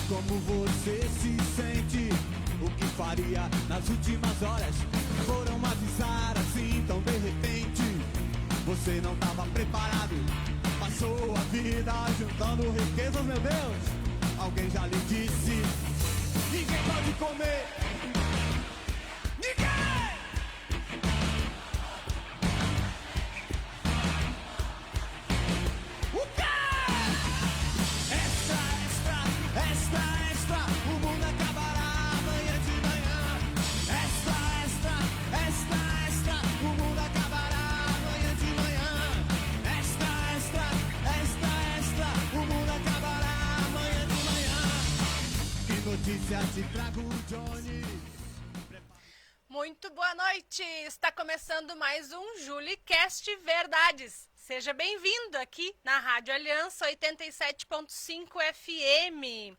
como você se sente. O que faria nas últimas horas? Foram avisar assim tão de repente. Você não estava preparado. Passou a vida juntando riquezas, meu Deus. Alguém já lhe disse: ninguém pode comer. Ninguém! Muito boa noite! Está começando mais um JuliCast Verdades. Seja bem-vindo aqui na Rádio Aliança 87.5 FM.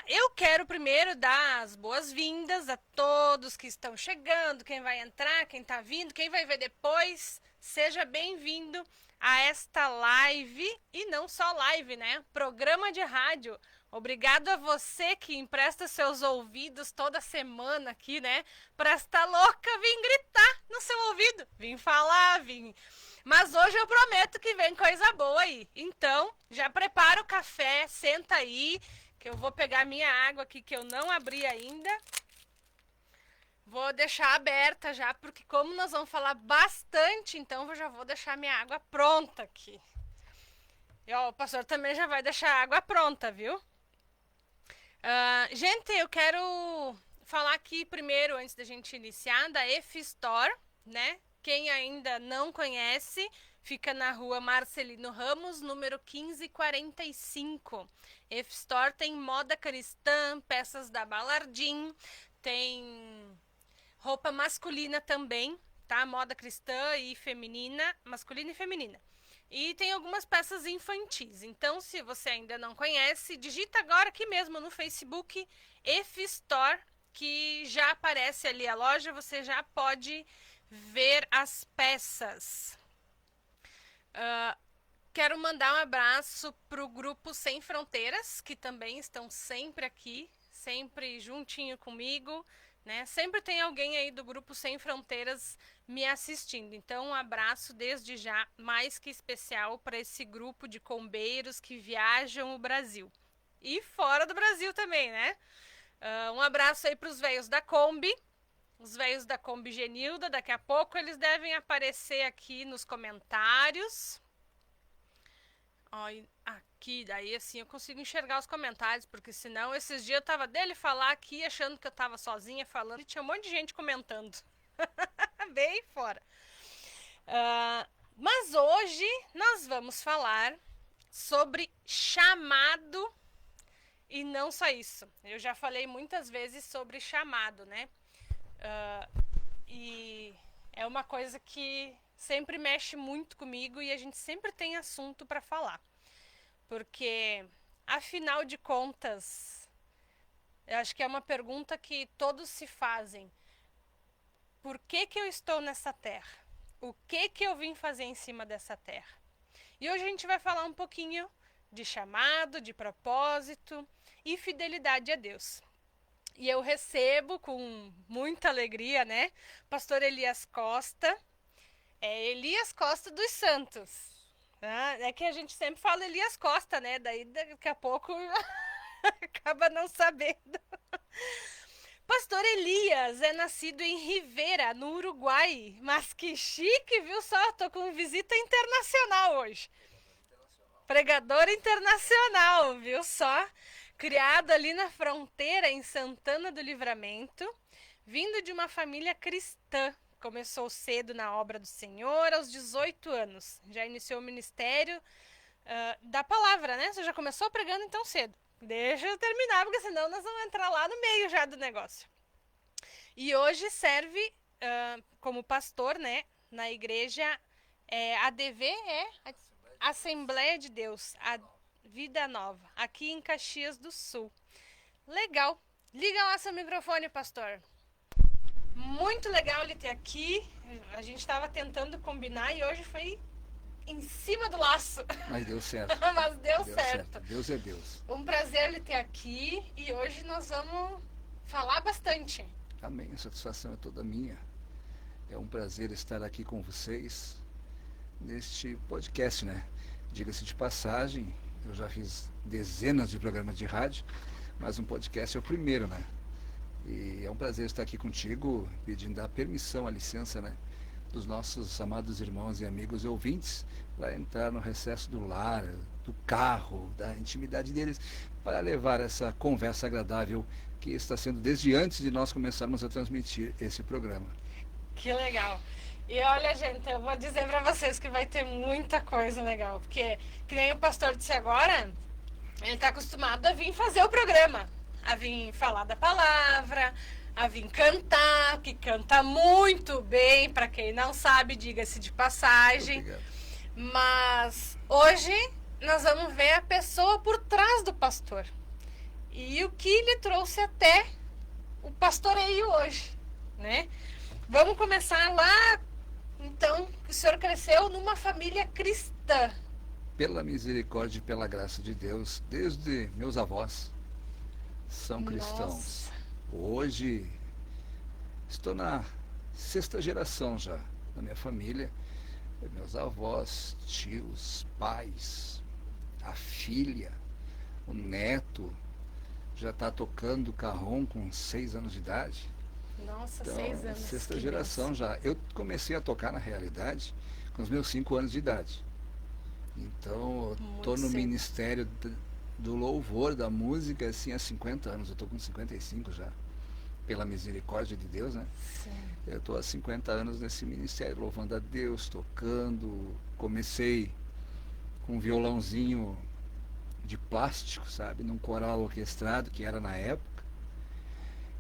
Eu quero primeiro dar as boas-vindas a todos que estão chegando, quem vai entrar, quem está vindo, quem vai ver depois. Seja bem-vindo a esta live, e não só live, né? Programa de rádio. Obrigado a você que empresta seus ouvidos toda semana aqui, né? Pra esta louca vir gritar no seu ouvido. Vim falar, vim... Mas hoje eu prometo que vem coisa boa aí. Então, já prepara o café, senta aí, que eu vou pegar minha água aqui que eu não abri ainda. Vou deixar aberta já, porque como nós vamos falar bastante, então eu já vou deixar minha água pronta aqui. E ó, o pastor também já vai deixar a água pronta, viu? Gente, eu quero falar aqui primeiro, antes da gente iniciar, da F-Store, né? Quem ainda não conhece, fica na rua Marcelino Ramos, número 1545. F-Store tem moda cristã, peças da Balardim, tem roupa masculina também, tá? Moda cristã e feminina, masculina e feminina. E tem algumas peças infantis. Então, se você ainda não conhece, digita agora aqui mesmo no Facebook F-Store, que já aparece ali a loja, você já pode ver as peças. Quero mandar um abraço para o grupo Sem Fronteiras, que também estão sempre aqui, sempre juntinho comigo, né? Sempre tem alguém aí do grupo Sem Fronteiras me assistindo. Então, um abraço desde já, mais que especial, para esse grupo de combeiros que viajam o Brasil. E fora do Brasil também, né? Um abraço aí para os velhos da Kombi. Os velhos da Kombi Genilda, daqui a pouco eles devem aparecer aqui nos comentários. Ó, aqui, daí assim eu consigo enxergar os comentários, porque senão esses dias eu tava dele falar aqui, achando que eu tava sozinha falando, e tinha um monte de gente comentando. Bem fora. Mas hoje nós vamos falar sobre chamado, e não só isso. Eu já falei muitas vezes sobre chamado, né? E é uma coisa que sempre mexe muito comigo e a gente sempre tem assunto para falar. Porque, afinal de contas, eu acho que é uma pergunta que todos se fazem. Por que eu estou nessa terra? O que eu vim fazer em cima dessa terra? E hoje a gente vai falar um pouquinho de chamado, de propósito e fidelidade a Deus. E eu recebo com muita alegria, né? Pastor Elias Costa. É Elias Costa dos Santos. É que a gente sempre fala Elias Costa, né? Daí daqui a pouco acaba não sabendo. Pastor Elias é nascido em Rivera, no Uruguai. Mas que chique, viu só? Tô com visita internacional hoje. Pregador internacional, viu só? Criado ali na fronteira, em Santana do Livramento, vindo de uma família cristã. Começou cedo na obra do Senhor, aos 18 anos. Já iniciou o ministério da palavra, né? Você já começou pregando então cedo. Deixa eu terminar, porque senão nós vamos entrar lá no meio já do negócio. E hoje serve como pastor, né? Na igreja ADV, Assembleia de Deus, a Vida Nova, aqui em Caxias do Sul. Legal. Liga lá seu microfone, pastor. Muito legal ele ter aqui. A gente estava tentando combinar e hoje foi em cima do laço. Mas deu certo. Mas deu certo. Deus é Deus. Um prazer lhe ter aqui e hoje nós vamos falar bastante. Amém. A satisfação é toda minha. É um prazer estar aqui com vocês neste podcast, né? Diga-se de passagem, eu já fiz dezenas de programas de rádio, mas um podcast é o primeiro, né? E é um prazer estar aqui contigo, pedindo a permissão, a licença, né? Dos nossos amados irmãos e amigos e ouvintes, para entrar no recesso do lar, do carro, da intimidade deles, para levar essa conversa agradável que está sendo desde antes de nós começarmos a transmitir esse programa. Que legal. E olha, gente, eu vou dizer para vocês que vai ter muita coisa legal, porque, que nem o pastor disse agora, ele está acostumado a vir fazer o programa, a vir falar da palavra, a vir cantar, que canta muito bem, para quem não sabe, diga-se de passagem. Obrigado. Mas hoje nós vamos ver a pessoa por trás do pastor e o que lhe trouxe até o pastoreio hoje, né? Vamos começar lá, então, que o senhor cresceu numa família cristã. Pela misericórdia e pela graça de Deus, desde meus avós são cristãos. Hoje estou na 6ª geração já da minha família. Meus avós, tios, pais, a filha, o neto já está tocando carrom com 6 anos de idade. Nossa, Então, 6 anos. 6ª geração já. Eu comecei a tocar, na realidade, com os meus 5 anos de idade. Então, eu estou no ministério do louvor, da música, assim, há 50 anos. Eu estou com 55 já, pela misericórdia de Deus, né? Sim. Eu estou há 50 anos nesse ministério, louvando a Deus, tocando. Comecei com um violãozinho de plástico, sabe? Num coral orquestrado, que era na época.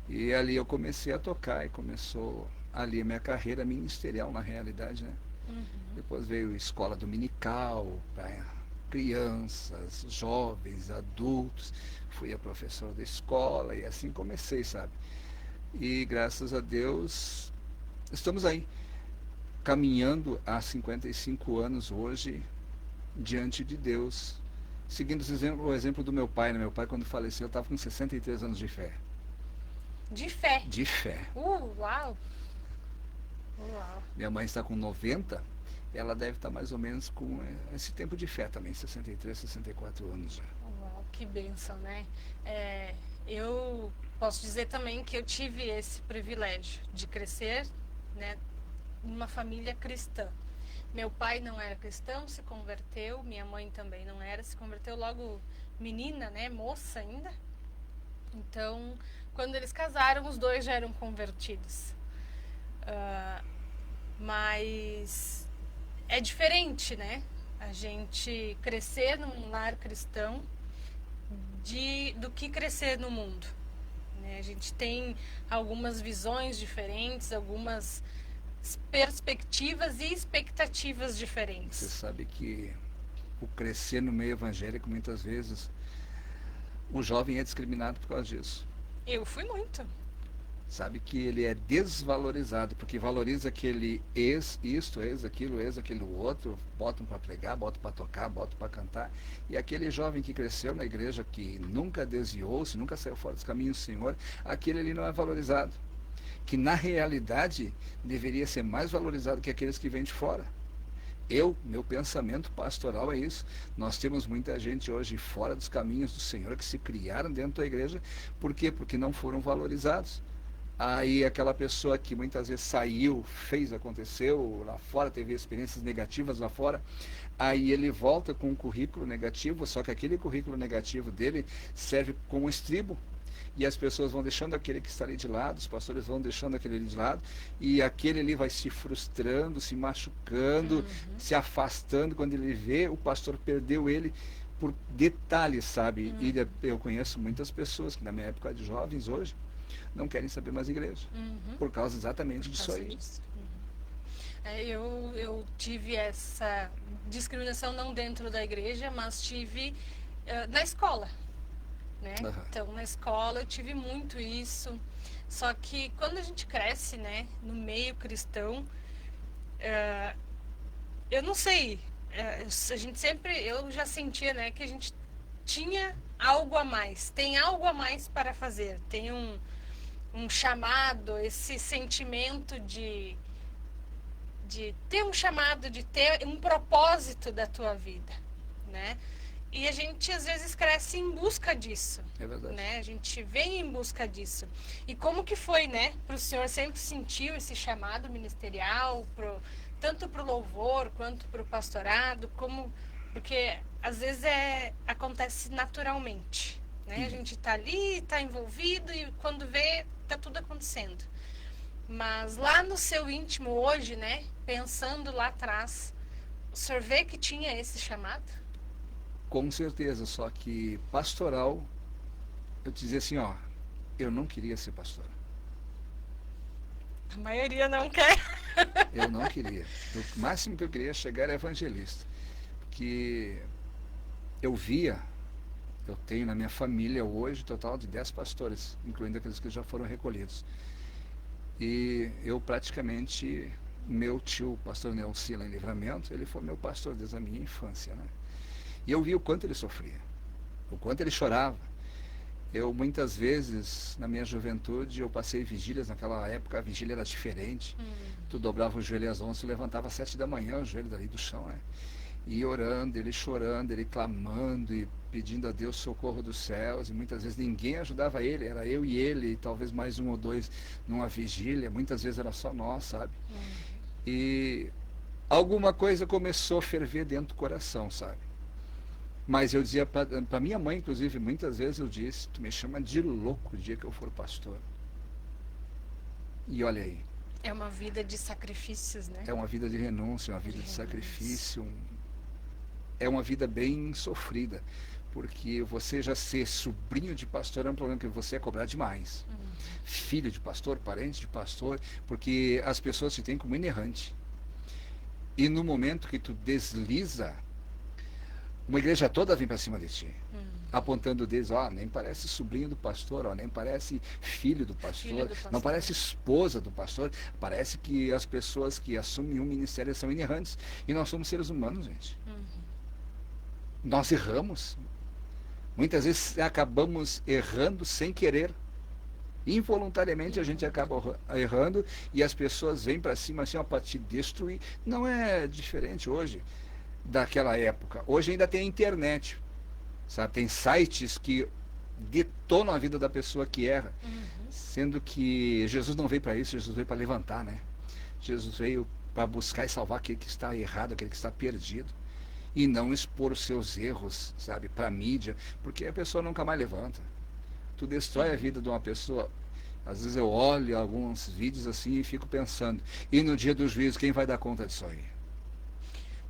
E ali eu comecei a tocar e começou ali a minha carreira ministerial, na realidade, né? Uhum. Depois veio escola dominical para crianças, jovens, adultos. Fui a professora da escola e assim comecei, sabe? E graças a Deus estamos aí, caminhando há 55 anos hoje diante de Deus, seguindo o exemplo do meu pai, né? Meu pai, quando faleceu, estava com 63 anos de fé. De fé. De fé. Uau! Uau! Minha mãe está com 90, ela deve estar mais ou menos com esse tempo de fé também, 63, 64 anos já. Uau, que bênção, né? Eu posso dizer também que eu tive esse privilégio de crescer, né, numa família cristã. Meu pai não era cristão, se converteu, minha mãe também não era, se converteu logo menina, né, moça ainda. Então, quando eles casaram, os dois já eram convertidos. Mas é diferente, né? A gente crescer num lar cristão do que crescer no mundo. Né? A gente tem algumas visões diferentes, algumas perspectivas e expectativas diferentes. Você sabe que o crescer no meio evangélico, muitas vezes, o jovem é discriminado por causa disso. Eu fui muito. Sabe que ele é desvalorizado, porque valoriza aquele isto, aquilo outro, botam para pregar, botam para tocar, botam para cantar. E aquele jovem que cresceu na igreja, que nunca desviou-se, nunca saiu fora dos caminhos do Senhor, aquele ali não é valorizado. Que na realidade deveria ser mais valorizado que aqueles que vêm de fora. Meu pensamento pastoral é isso. Nós temos muita gente hoje fora dos caminhos do Senhor que se criaram dentro da igreja. Por quê? Porque não foram valorizados. Aí aquela pessoa que muitas vezes saiu, aconteceu lá fora, teve experiências negativas lá fora, aí ele volta com um currículo negativo, só que aquele currículo negativo dele serve como estribo. E as pessoas vão deixando aquele que está ali de lado, os pastores vão deixando aquele ali de lado, e aquele ali vai se frustrando, se machucando, se afastando. Quando ele vê, o pastor perdeu ele por detalhes, sabe? E eu conheço muitas pessoas que na minha época de jovens hoje não querem saber mais igreja, por causa exatamente disso aí. Eu tive essa discriminação não dentro da igreja, mas tive na escola. Né? Então, na escola eu tive muito isso. Só que quando a gente cresce, né, no meio cristão, eu não sei, a gente sempre, eu já sentia, né, que a gente tinha algo a mais, tem algo a mais para fazer, tem um chamado, esse sentimento de ter um chamado, de ter um propósito da tua vida, né? E a gente às vezes cresce em busca disso. É verdade. Né? A gente vem em busca disso. E como que foi, né? Para o senhor sempre sentiu esse chamado ministerial, tanto para o louvor quanto para o pastorado, porque às vezes acontece naturalmente. Né? A gente está ali, está envolvido e quando vê, está tudo acontecendo. Mas lá no seu íntimo hoje, né? Pensando lá atrás, o senhor vê que tinha esse chamado? Com certeza, só que pastoral, eu te dizia assim, ó, eu não queria ser pastor. A maioria não quer. Eu não queria. O máximo que eu queria chegar era evangelista. Porque eu tenho na minha família hoje um total de 10 pastores, incluindo aqueles que já foram recolhidos. E eu praticamente, meu tio, pastor Nelson em Livramento, ele foi meu pastor desde a minha infância, né? E eu vi o quanto ele sofria, o quanto ele chorava. Eu, muitas vezes, na minha juventude, eu passei vigílias, naquela época a vigília era diferente. Tu dobrava o joelho às 11, tu levantava às 7 da manhã, o joelho dali do chão, né? E orando, ele chorando, ele clamando e pedindo a Deus socorro dos céus. E muitas vezes ninguém ajudava ele, era eu e ele, e talvez mais um ou dois numa vigília. Muitas vezes era só nós, sabe? E alguma coisa começou a ferver dentro do coração, sabe? Mas eu dizia para minha mãe, inclusive, muitas vezes eu disse, tu me chama de louco o dia que eu for pastor. E olha aí. É uma vida de sacrifícios, né? É uma vida de renúncia, uma vida de sacrifício. É uma vida bem sofrida. Porque você já ser sobrinho de pastor é um problema que você é cobrado demais. Filho de pastor, parente de pastor, porque as pessoas te têm como inerrante. E no momento que tu desliza, uma igreja toda vem para cima de ti, apontando o dedo, ó, nem parece sobrinho do pastor, ó, nem parece filho do pastor, não parece esposa do pastor, parece que as pessoas que assumem um ministério são inerrantes, e nós somos seres humanos, gente. Nós erramos, muitas vezes acabamos errando sem querer, involuntariamente a gente acaba errando, e as pessoas vêm para cima assim, ó, para te destruir. Não é diferente hoje daquela época. Hoje ainda tem a internet, sabe? Tem sites que detonam a vida da pessoa que erra, sendo que Jesus não veio para isso, Jesus veio para levantar, né? Jesus veio para buscar e salvar aquele que está errado, aquele que está perdido, e não expor os seus erros, sabe, para a mídia, porque a pessoa nunca mais levanta. Tu destrói a vida de uma pessoa. Às vezes eu olho alguns vídeos assim e fico pensando, e no dia do juízo, quem vai dar conta disso aí?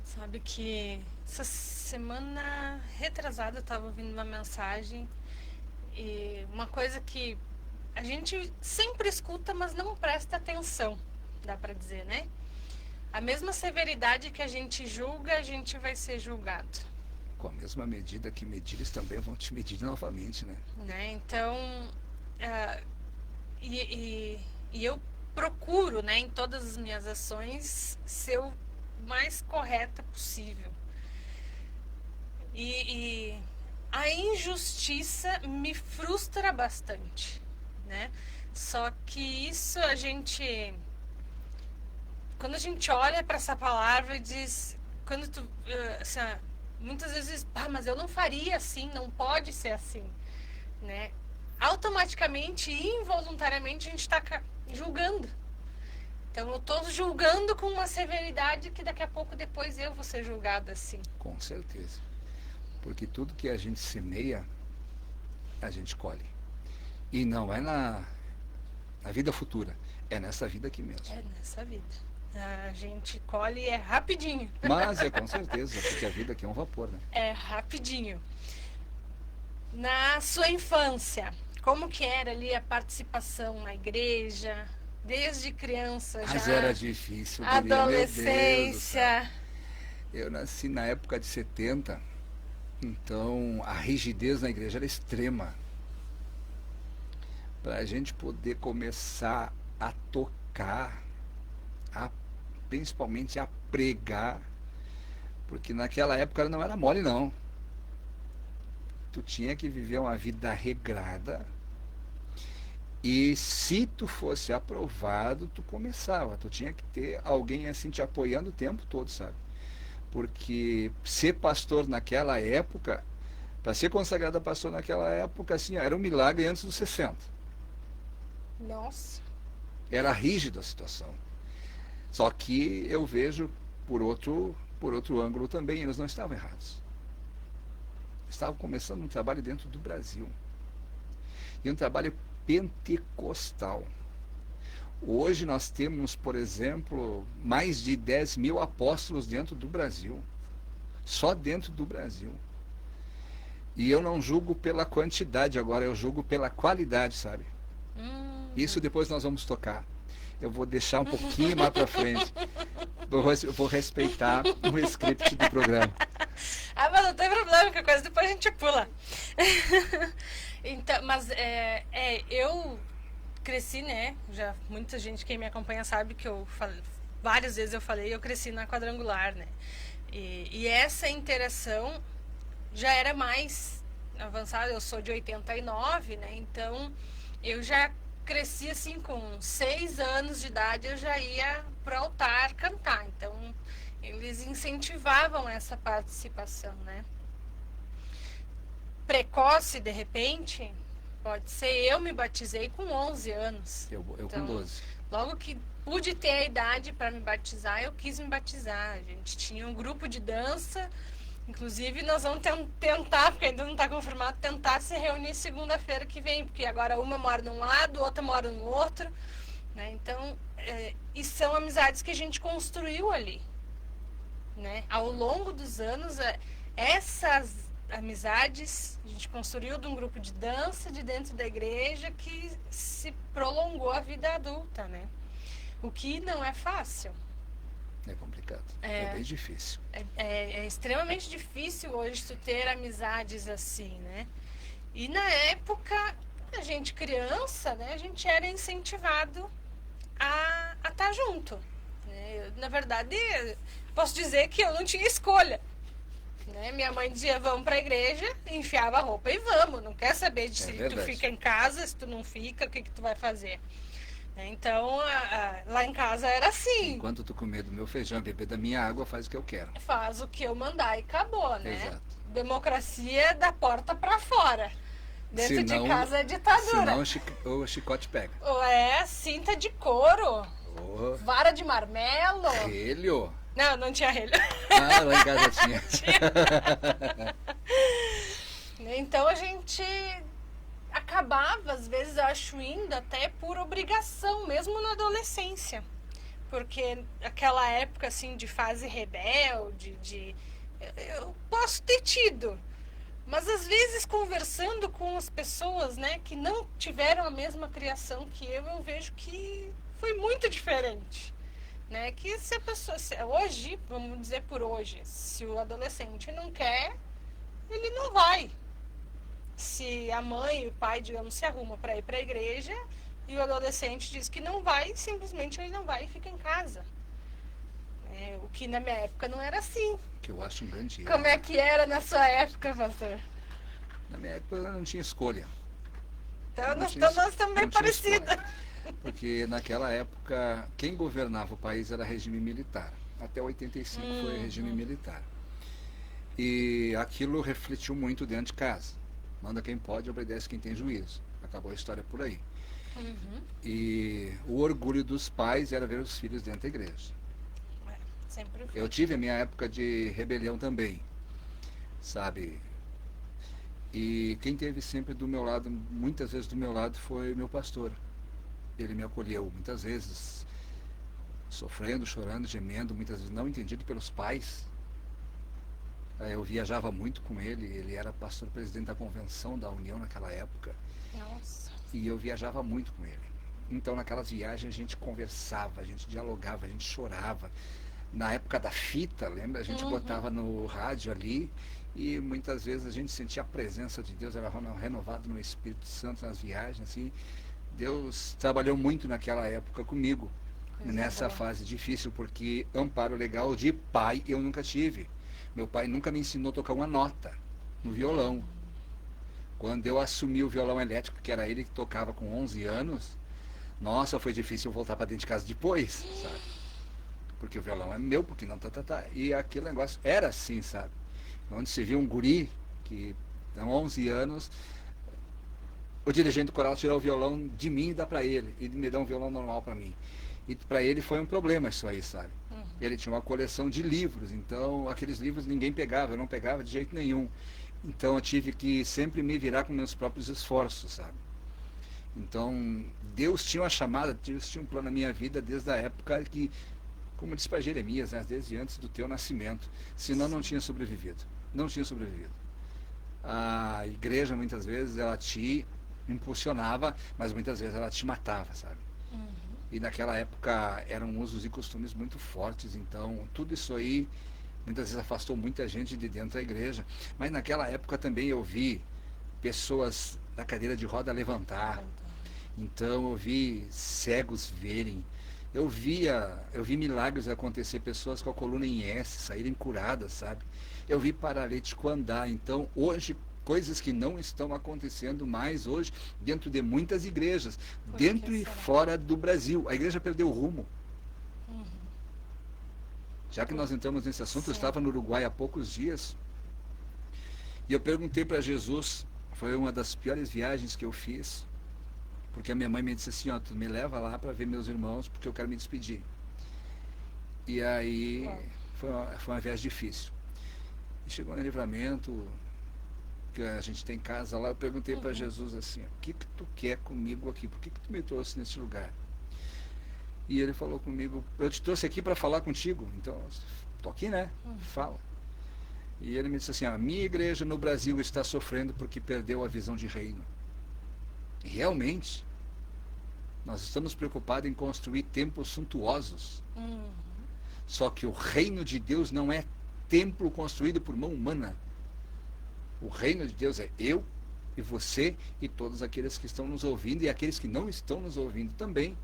Sabe que essa semana retrasada eu estava ouvindo uma mensagem e uma coisa que a gente sempre escuta, mas não presta atenção, dá para dizer, né? A mesma severidade que a gente julga, a gente vai ser julgado. Com a mesma medida que medir, eles também vão te medir novamente, né? Então, e eu procuro, né, em todas as minhas ações, ser o mais correta possível. E a injustiça me frustra bastante, né? Só que isso quando a gente olha para essa palavra e diz, assim, muitas vezes, mas eu não faria assim, não pode ser assim, né? Automaticamente, involuntariamente, a gente está julgando. Então eu estou julgando com uma severidade que daqui a pouco depois eu vou ser julgada assim. Com certeza. Porque tudo que a gente semeia, a gente colhe. E não é na vida futura, é nessa vida aqui mesmo. É nessa vida. A gente colhe rapidinho. Mas é com certeza, porque a vida aqui é um vapor, né? É rapidinho. Na sua infância, como que era ali a participação na igreja? Desde criança já? Mas era difícil. Adolescência. Eu nasci na época de 70, então a rigidez na igreja era extrema. Para a gente poder começar a tocar, principalmente a pregar, Porque naquela época não era mole, não. Tu tinha que viver uma vida regrada. E se tu fosse aprovado, tu começava. Tu tinha que ter alguém assim te apoiando o tempo todo, sabe? Porque ser pastor naquela época, para ser consagrado a pastor naquela época, assim, era um milagre antes dos 60. Nossa. Era rígida a situação. Só que eu vejo por outro ângulo também, eles não estavam errados. Estavam começando um trabalho dentro do Brasil. E um trabalho pentecostal. Hoje nós temos, por exemplo, mais de 10 mil apóstolos dentro do Brasil. Só dentro do Brasil. E eu não julgo pela quantidade agora, eu julgo pela qualidade, sabe? Isso depois nós vamos tocar. Eu vou deixar um pouquinho mais para frente. Eu vou respeitar o script do programa. Ah, mas não tem problema, que coisa depois a gente pula. Então, mas eu cresci, né? Já muita gente, quem me acompanha sabe que eu falei, várias vezes eu falei, eu cresci na Quadrangular, né? E essa interação já era mais avançada. Eu sou de 89, né? Então eu já cresci assim, com 6 anos de idade eu já ia pro altar cantar. Então eles incentivavam essa participação, né? Precoce, de repente, pode ser. Eu me batizei com 11 anos. Eu Então, com 12. Logo que pude ter a idade para me batizar, eu quis me batizar. A gente tinha um grupo de dança. Inclusive, nós vamos tentar, porque ainda não está confirmado, tentar se reunir segunda-feira que vem, porque agora uma mora num lado, outra mora no outro, né? Então, e são amizades que a gente construiu ali, né? Ao longo dos anos, essas amizades a gente construiu de um grupo de dança de dentro da igreja que se prolongou a vida adulta, né? O que não é fácil. É complicado. É bem difícil. É extremamente difícil hoje tu ter amizades assim, né? E na época, a gente criança, né? A gente era incentivado a estar junto, né? Na verdade, posso dizer que eu não tinha escolha, né? Minha mãe dizia, vamos pra igreja, enfiava a roupa e vamos. Não quer saber de se tu fica em casa, se tu não fica, o que tu vai fazer. Então, lá em casa era assim. Enquanto tu comer do meu feijão, beber da minha água, faz o que eu quero. Faz o que eu mandar e acabou, né? Exato. Democracia da porta pra fora. Dentro de casa é ditadura. Senão o chicote pega. Ou cinta de couro, vara de marmelo. Relho. Não tinha relho. Ah, lá em casa tinha. Então a gente acabava, às vezes, eu acho, indo até por obrigação, mesmo na adolescência. Porque aquela época, assim, de fase rebelde, eu posso ter tido. Mas, às vezes, conversando com as pessoas, né, que não tiveram a mesma criação que eu vejo que foi muito diferente. Né? Que se a pessoa... hoje, vamos dizer por hoje, se o adolescente não quer, ele não vai. Se a mãe e o pai, digamos, se arrumam para ir para a igreja e o adolescente diz que não vai, simplesmente ele não vai e fica em casa. O que na minha época não era assim. Que eu acho um grande erro. Como é que era na sua época, pastor? Na minha época eu não tinha escolha. Então nós estamos bem parecidos. Porque naquela época quem governava o país era regime militar. Até 85 foi regime militar. E aquilo refletiu muito dentro de casa. Manda quem pode, obedece quem tem juízo. Acabou a história por aí. E o orgulho dos pais era ver os filhos dentro da igreja. Sempre foi. Eu tive a minha época de rebelião também, sabe? E quem teve sempre do meu lado, muitas vezes do meu lado, foi meu pastor. Ele me acolheu muitas vezes, sofrendo, chorando, gemendo, muitas vezes não entendido pelos pais. Eu viajava muito com ele era pastor presidente da convenção da União naquela época. Nossa. E eu viajava muito com ele. Então naquelas viagens a gente conversava, a gente dialogava, a gente chorava. Na época da fita, lembra? A gente botava no rádio ali e muitas vezes a gente sentia a presença de Deus, era renovado no Espírito Santo nas viagens. Assim. Deus trabalhou muito naquela época comigo, nessa fase difícil, porque amparo legal de pai eu nunca tive. Meu pai nunca me ensinou a tocar uma nota no violão. Quando eu assumi o violão elétrico, que era ele que tocava com 11 anos, nossa, foi difícil voltar para dentro de casa depois, sabe? Porque o violão é meu, porque não tá. E aquele negócio era assim, sabe? Onde se viu um guri que tem 11 anos, o dirigente do coral tirou o violão de mim e dá para ele, e me dá um violão normal para mim. E para ele foi um problema isso aí, sabe? Ele tinha uma coleção de livros, então aqueles livros ninguém pegava, eu não pegava de jeito nenhum. Então eu tive que sempre me virar com meus próprios esforços, sabe? Então Deus tinha uma chamada, Deus tinha um plano na minha vida desde a época que, como disse para Jeremias, né, desde antes do teu nascimento, senão não tinha sobrevivido. Não tinha sobrevivido. A igreja muitas vezes ela te impulsionava, mas muitas vezes ela te matava, sabe? E naquela época eram usos e costumes muito fortes, então tudo isso aí muitas vezes afastou muita gente de dentro da igreja. Mas naquela época também eu vi pessoas da cadeira de roda levantar, então eu vi cegos verem, eu vi milagres acontecer, pessoas com a coluna em S saírem curadas, sabe? Eu vi paralítico andar. Então hoje coisas que não estão acontecendo mais hoje dentro de muitas igrejas, dentro e fora do Brasil. A igreja perdeu o rumo. Já que nós entramos nesse assunto, eu estava no Uruguai há poucos dias e eu perguntei para Jesus, foi uma das piores viagens que eu fiz, porque a minha mãe me disse assim, ó, tu me leva lá para ver meus irmãos, porque eu quero me despedir. E aí foi uma viagem difícil. E chegou no Livramento, que a gente tem casa lá, eu perguntei para Jesus assim, o que tu quer comigo aqui? Por que tu me trouxe nesse lugar? E ele falou comigo, eu te trouxe aqui para falar contigo, então, tô aqui, né? Fala. E ele me disse assim, a minha igreja no Brasil está sofrendo porque perdeu a visão de reino. E realmente, nós estamos preocupados em construir templos suntuosos. Só que o reino de Deus não é templo construído por mão humana. O reino de Deus é eu e você e todos aqueles que estão nos ouvindo e aqueles que não estão nos ouvindo também.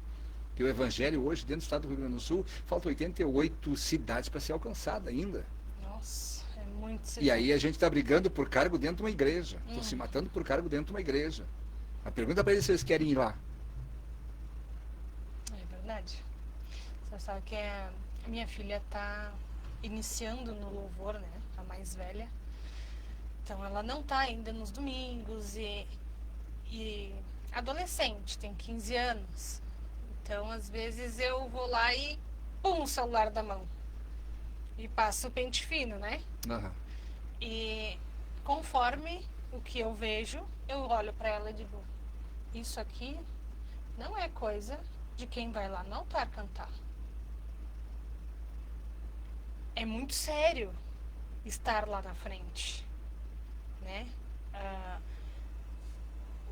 Que o evangelho hoje, dentro do estado do Rio Grande do Sul, faltam 88 cidades para ser alcançada ainda. Nossa, é muito cidade. E aí a gente está brigando por cargo dentro de uma igreja. Estão se matando por cargo dentro de uma igreja. A pergunta para eles se eles querem ir lá. É verdade. Você sabe que a minha filha está iniciando no louvor, né? A mais velha. Então ela não está ainda nos domingos e adolescente, tem 15 anos. Então às vezes eu vou lá e pum, o celular da mão. E passo o pente fino, né? E conforme o que eu vejo, eu olho para ela e digo, isso aqui não é coisa de quem vai lá no altar cantar. É muito sério estar lá na frente, né?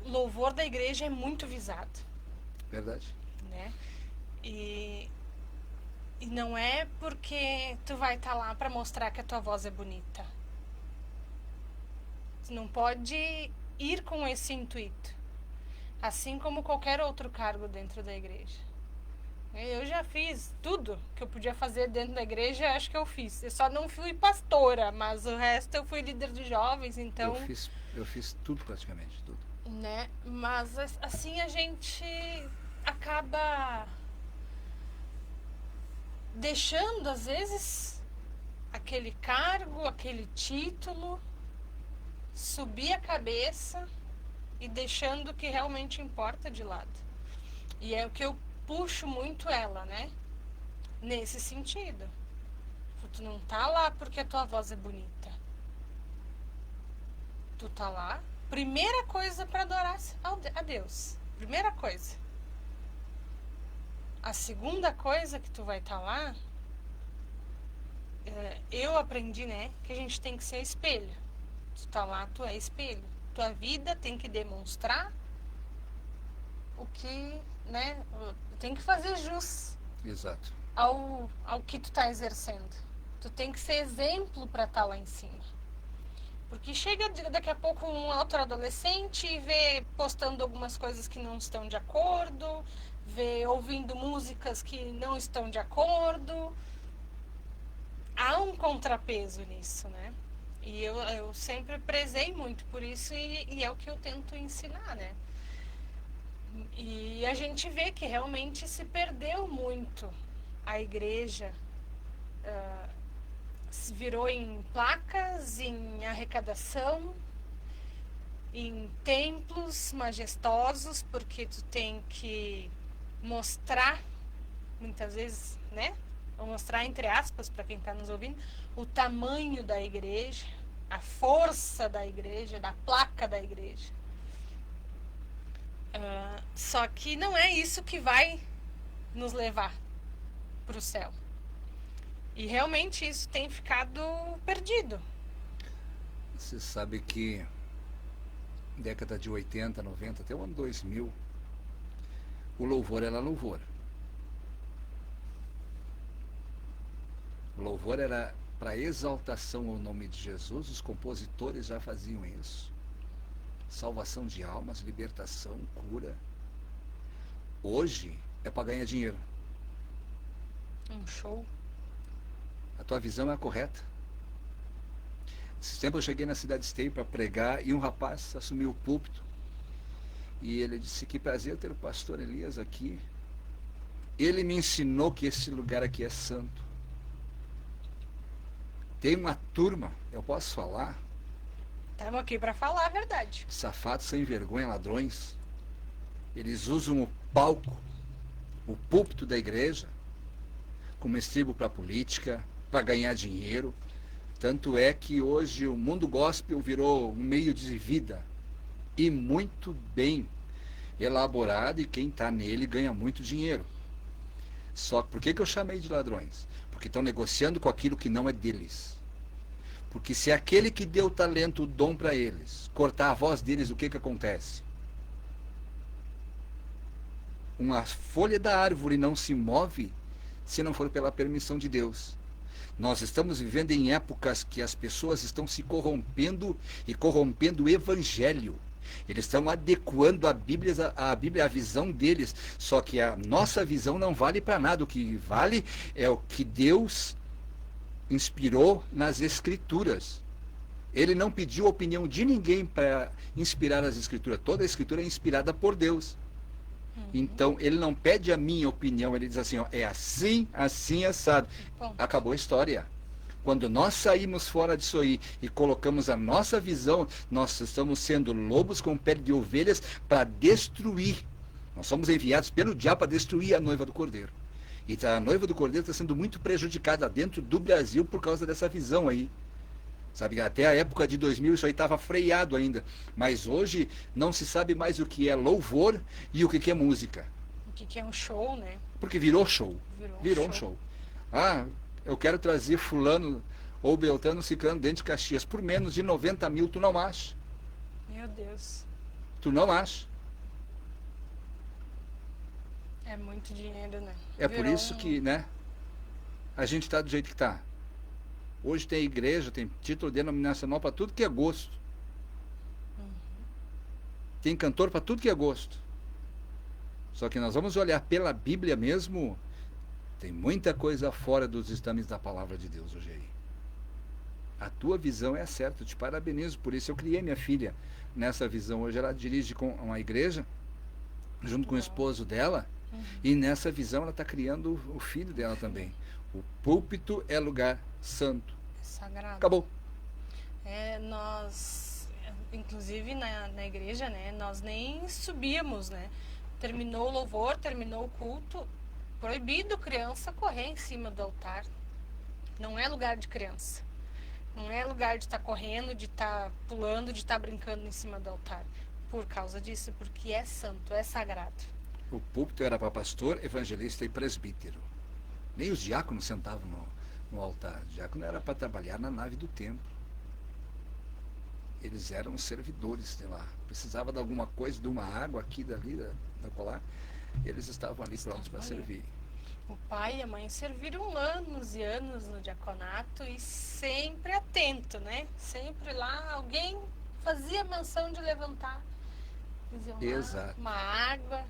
O louvor da igreja é muito visado. Verdade. Né? E não é porque tu vai estar lá para mostrar que a tua voz é bonita. Tu não pode ir com esse intuito. Assim como qualquer outro cargo dentro da igreja. Eu já fiz tudo que eu podia fazer dentro da igreja, acho que eu fiz. Eu só não fui pastora, mas o resto eu fui líder de jovens, então... Eu fiz tudo praticamente, tudo. Né? Mas assim a gente acaba deixando, às vezes, aquele cargo, aquele título, subir a cabeça e deixando o que realmente importa de lado. E é o que eu puxo muito ela, né? Nesse sentido. Tu não tá lá porque a tua voz é bonita. Tu tá lá, primeira coisa para adorar a Deus. Primeira coisa. A segunda coisa que tu vai estar lá, eu aprendi, né, que a gente tem que ser espelho. Tu tá lá, tu é espelho. Tua vida tem que demonstrar o que, né, tem que fazer jus. Exato. Ao que tu tá exercendo. Tu tem que ser exemplo para estar lá em cima. Porque chega daqui a pouco um outro adolescente e vê postando algumas coisas que não estão de acordo, vê ouvindo músicas que não estão de acordo. há um contrapeso nisso, né? E eu sempre prezei muito por isso e é o que eu tento ensinar, né? E a gente vê que realmente se perdeu muito a igreja, se virou em placas, em arrecadação, em templos majestosos, porque tu tem que mostrar, muitas vezes, né? Vou mostrar entre aspas para quem está nos ouvindo, o tamanho da igreja, a força da igreja, da placa da igreja. Só que não é isso que vai nos levar para o céu. E realmente isso tem ficado perdido. Você sabe que década de 80, 90, até o ano 2000, o louvor era louvor. O louvor era para exaltação ao nome de Jesus, os compositores já faziam isso. Salvação de almas, libertação, cura. Hoje é para ganhar dinheiro. Um show. A tua visão é a correta. Esse tempo eu cheguei na cidade Esteio para pregar e um rapaz assumiu o púlpito. E ele disse: que prazer ter o pastor Elias aqui. Ele me ensinou que esse lugar aqui é santo. Tem uma turma, eu posso falar, Estamos aqui para falar a verdade. safados sem vergonha, ladrões. Eles usam o palco, o púlpito da igreja, como estribo para a política, para ganhar dinheiro. Tanto é que hoje o mundo gospel virou um meio de vida. E muito bem elaborado, e quem está nele ganha muito dinheiro. Só que por que eu chamei de ladrões? Porque estão negociando com aquilo que não é deles. Porque se aquele que deu o talento, o dom para eles, cortar a voz deles, o que acontece? Uma folha da árvore não se move se não for pela permissão de Deus. Nós estamos vivendo em épocas que as pessoas estão se corrompendo e corrompendo o evangelho. Eles estão adequando a Bíblia à visão deles. Só que a nossa visão não vale para nada. O que vale é o que Deus inspirou nas Escrituras. Ele não pediu a opinião de ninguém para inspirar as Escrituras. Toda a Escritura é inspirada por Deus. Então, ele não pede a minha opinião. Ele diz assim, ó, é assim, assim, assado. Acabou a história. Quando nós saímos fora disso aí e colocamos a nossa visão, nós estamos sendo lobos com pele de ovelhas para destruir. Nós somos enviados pelo diabo para destruir a noiva do Cordeiro. E a noiva do Cordeiro está sendo muito prejudicada dentro do Brasil por causa dessa visão aí. Sabe, até a época de 2000 isso aí estava freado ainda. Mas hoje não se sabe mais o que é louvor e o que é música. O que é um show, né? Porque virou show. Virou um show. show. Ah, eu quero trazer fulano ou Beltrano Ciclano dentro de Caxias. Por menos de 90 mil, tu não acha. Meu Deus. Tu não acha. É muito dinheiro, né? É por isso que, né, a gente está do jeito que está. Hoje tem igreja, tem título denominacional para tudo que é gosto. Tem cantor para tudo que é gosto. Só que nós vamos olhar pela Bíblia mesmo, tem muita coisa fora dos estames da palavra de Deus hoje aí. A tua visão é certa, eu te parabenizo por isso. Eu criei minha filha nessa visão. Hoje ela dirige com uma igreja, junto com o esposo dela, e nessa visão ela está criando o filho dela também. O púlpito é lugar santo. É sagrado. Acabou. Nós, inclusive na igreja, né, nós nem subíamos, né? Terminou o louvor, terminou o culto, proibido criança correr em cima do altar. Não é lugar de criança. Não é lugar de estar correndo, de estar pulando, de estar brincando em cima do altar. Por causa disso, porque é santo, é sagrado. O púlpito era para pastor, evangelista e presbítero. Nem os diáconos sentavam no altar. O diácono era para trabalhar na nave do templo. Eles eram servidores de lá. Precisava de alguma coisa, de uma água aqui, dali, da colar. Eles estavam ali prontos para servir. O pai e a mãe serviram anos e anos no diaconato e sempre atento, né? Sempre lá, alguém fazia menção de levantar. Diziam lá, Exato. uma água.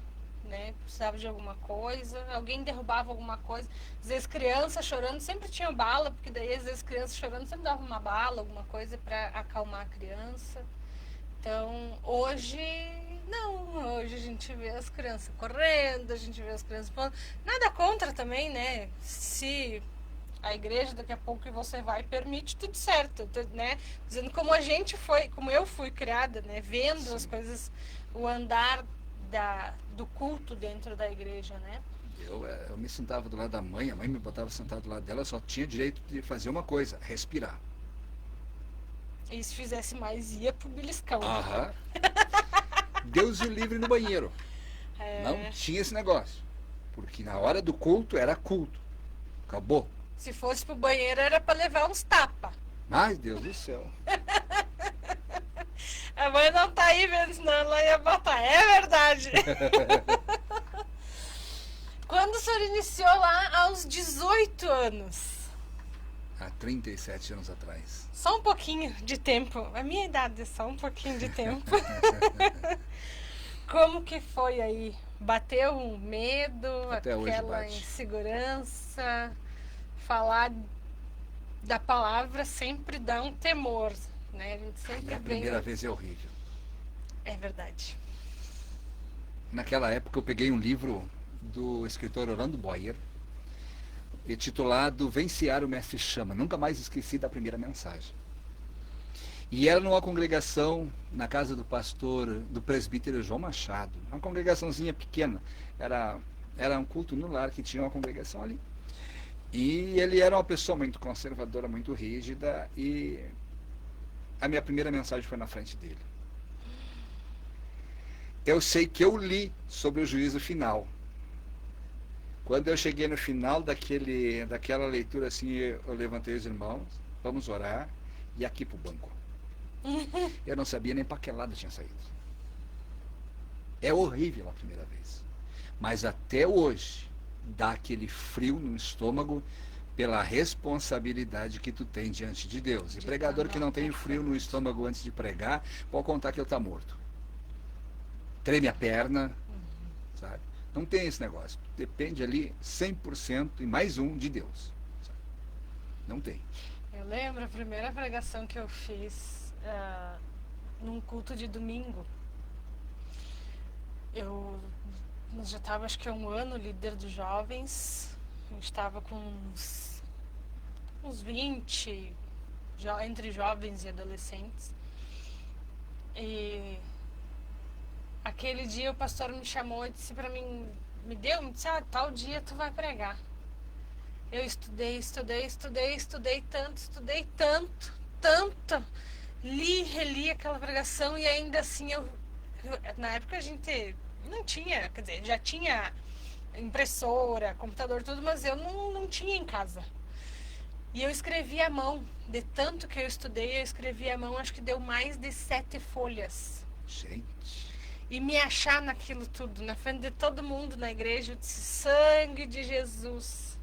né? Precisava de alguma coisa, alguém derrubava alguma coisa. Às vezes criança chorando, sempre tinha bala, porque daí às vezes criança chorando sempre dava uma bala, alguma coisa para acalmar a criança. Então, hoje, não. Hoje a gente vê as crianças correndo, a gente vê as crianças falando. Nada contra também, né? Se a igreja daqui a pouco que você vai permite, tudo certo, né? Dizendo como a gente foi, como eu fui criada, né? Vendo Sim. as coisas, o andar do culto dentro da igreja, né? Eu me sentava do lado da mãe, a mãe me botava sentado do lado dela, eu só tinha direito de fazer uma coisa, respirar. E se fizesse mais, ia pro beliscão. Aham. Deus o livre no banheiro. É, Não tinha esse negócio. Porque na hora do culto era culto. Acabou. se fosse pro banheiro, era pra levar uns tapas. Ai, Deus do céu. A mãe não tá aí vendo, senão ela ia botar. É verdade. Quando o senhor iniciou lá aos 18 anos? Há 37 anos atrás. Só um pouquinho de tempo. A minha idade é só um pouquinho de tempo. Como que foi aí? Bateu um medo, Até hoje aquela bate. insegurança? Falar da palavra sempre dá um temor, né? A gente sempre A vem... primeira vez é horrível. É verdade. Naquela época eu peguei um livro do escritor Orlando Boyer, intitulado Vencear o Mestre Chama. Nunca mais esqueci da primeira mensagem. E era numa congregação na casa do pastor, do presbítero João Machado. Uma congregaçãozinha pequena. Era um culto no lar que tinha uma congregação ali. E ele era uma pessoa muito conservadora, muito rígida. E a minha primeira mensagem foi na frente dele. Eu sei que eu li sobre o juízo final. Quando eu cheguei no final daquela leitura, assim, eu levantei os irmãos, vamos orar, e aqui pro banco. Eu não sabia nem para que lado tinha saído. É horrível a primeira vez. Mas até hoje, dá aquele frio no estômago pela responsabilidade que tu tem diante de Deus. E pregador que não tem frio no estômago antes de pregar, pode contar que ele está morto. Treme a perna, sabe? Não tem esse negócio. Depende ali 100% e mais um de Deus. Sabe? Não tem. Eu lembro a primeira pregação que eu fiz num culto de domingo. Nós já estava, acho que há um ano, líder dos jovens. A gente estava com uns 20, entre jovens e adolescentes. E aquele dia o pastor me chamou e disse pra mim, me disse, tal dia tu vai pregar. Eu estudei tanto, li, reli aquela pregação e ainda assim na época a gente não tinha, quer dizer, já tinha impressora, computador, tudo, mas eu não tinha em casa. E eu escrevi à mão, de tanto que eu estudei, eu escrevi à mão, acho que deu mais de 7 folhas. Gente. E me achar naquilo tudo, na frente de todo mundo na igreja, eu disse, sangue de Jesus.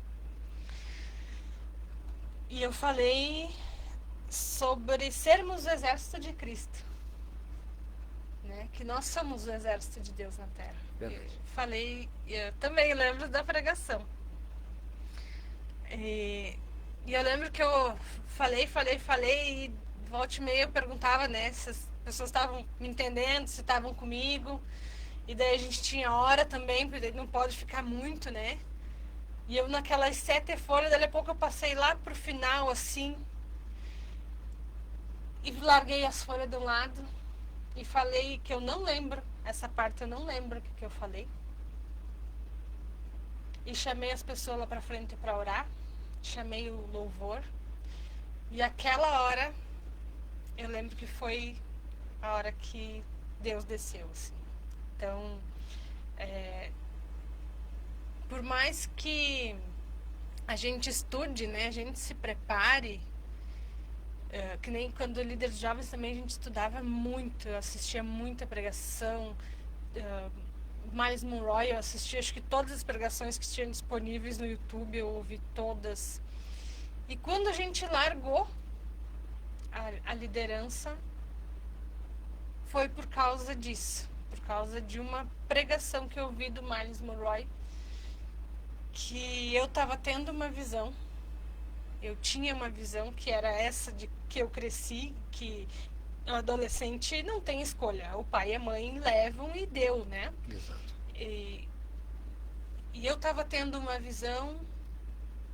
E eu falei sobre sermos o exército de Cristo, né? Que nós somos o exército de Deus na terra. Eu também lembro da pregação. E eu lembro que eu falei, e volta e meia eu perguntava, né, se as pessoas estavam me entendendo, se estavam comigo. E daí a gente tinha hora também, porque não pode ficar muito, né? E eu naquelas 7 folhas, dali a pouco eu passei lá pro final, assim, e larguei as folhas de um lado e falei que eu não lembro, essa parte eu não lembro o que eu falei. E chamei as pessoas lá pra frente para orar, chamei o louvor, e aquela hora, eu lembro que foi a hora que Deus desceu, assim. Então, por mais que a gente estude, né, a gente se prepare, que nem quando líder de jovens também a gente estudava muito, eu assistia muita pregação, Miles Monroe, eu assisti acho que todas as pregações que tinham disponíveis no YouTube, eu ouvi todas. E quando a gente largou a liderança, foi por causa disso, por causa de uma pregação que eu vi do Miles Monroe, que eu estava tendo uma visão. Eu tinha uma visão que era essa de que eu cresci, que o adolescente não tem escolha. O pai e a mãe levam e deu, né? Exato. E eu estava tendo uma visão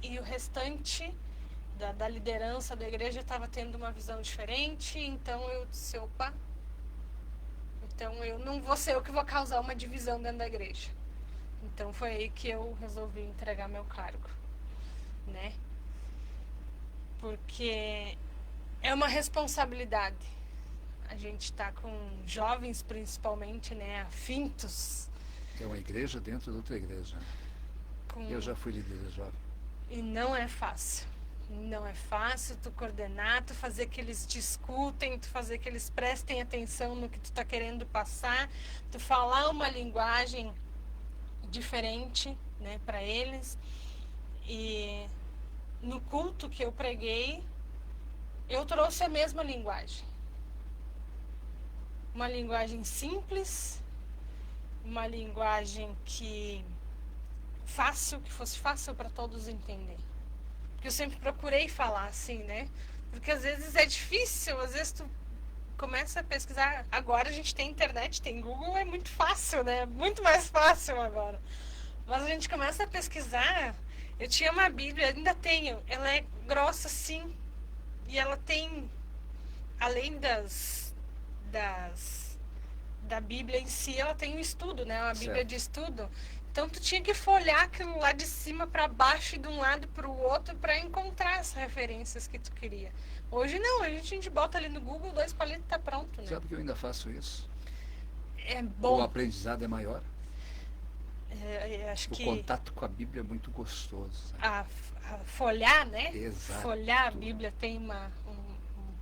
e o restante da liderança da igreja estava tendo uma visão diferente. Então eu disse, opa, então eu não vou ser eu que vou causar uma divisão dentro da igreja. Então foi aí que eu resolvi entregar meu cargo, né? Porque é uma responsabilidade. A gente está com jovens, principalmente, né, afintos. É uma igreja dentro de outra igreja. Eu já fui líder jovem. E não é fácil. Não é fácil tu coordenar, tu fazer que eles discutem, tu fazer que eles prestem atenção no que tu está querendo passar, tu falar uma linguagem diferente, né, para eles. E no culto que eu preguei, eu trouxe a mesma linguagem. Uma linguagem simples, uma linguagem que fosse fácil para todos entender. Porque eu sempre procurei falar assim, né? Porque às vezes é difícil, às vezes tu começa a pesquisar. Agora a gente tem internet, tem Google, é muito fácil, né? Muito mais fácil agora. Mas a gente começa a pesquisar. Eu tinha uma Bíblia, ainda tenho. Ela é grossa, sim. E ela tem, além da Bíblia em si, ela tem um estudo, né? Uma Bíblia de estudo. Então tu tinha que folhear aquilo lá de cima para baixo e de um lado para o outro para encontrar as referências que tu queria. Hoje não, a gente bota ali no Google, 2 palitos e tá pronto, né? Sabe que eu ainda faço isso? É bom. O aprendizado é maior. Acho o que contato com a Bíblia é muito gostoso. A folhar, né? Exato. Folhar a Bíblia tem um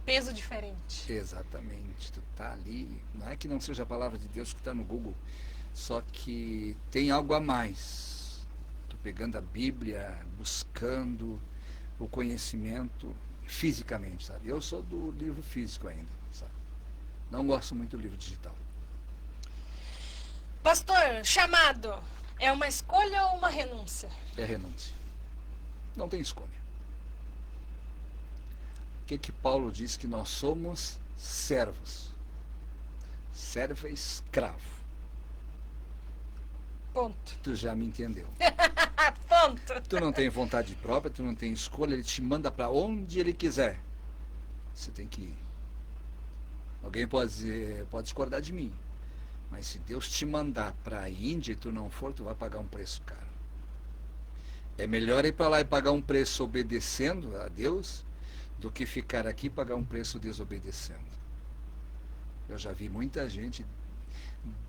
peso diferente. Exatamente. Tu tá ali, não é que não seja a palavra de Deus que está no Google, só que tem algo a mais. Tu pegando a Bíblia, buscando o conhecimento fisicamente, sabe? Eu sou do livro físico ainda, sabe? Não gosto muito do livro digital. Pastor, chamado é uma escolha ou uma renúncia? É renúncia. Não tem escolha. O que Paulo diz? Que nós somos servos. Servo é escravo. Ponto. Tu já me entendeu. Ponto. Tu não tem vontade própria, tu não tem escolha, ele te manda para onde ele quiser. Você tem que ir. Alguém pode discordar de mim, mas se Deus te mandar para a Índia e tu não for, tu vai pagar um preço caro. É melhor ir para lá e pagar um preço obedecendo a Deus do que ficar aqui e pagar um preço desobedecendo. Eu já vi muita gente,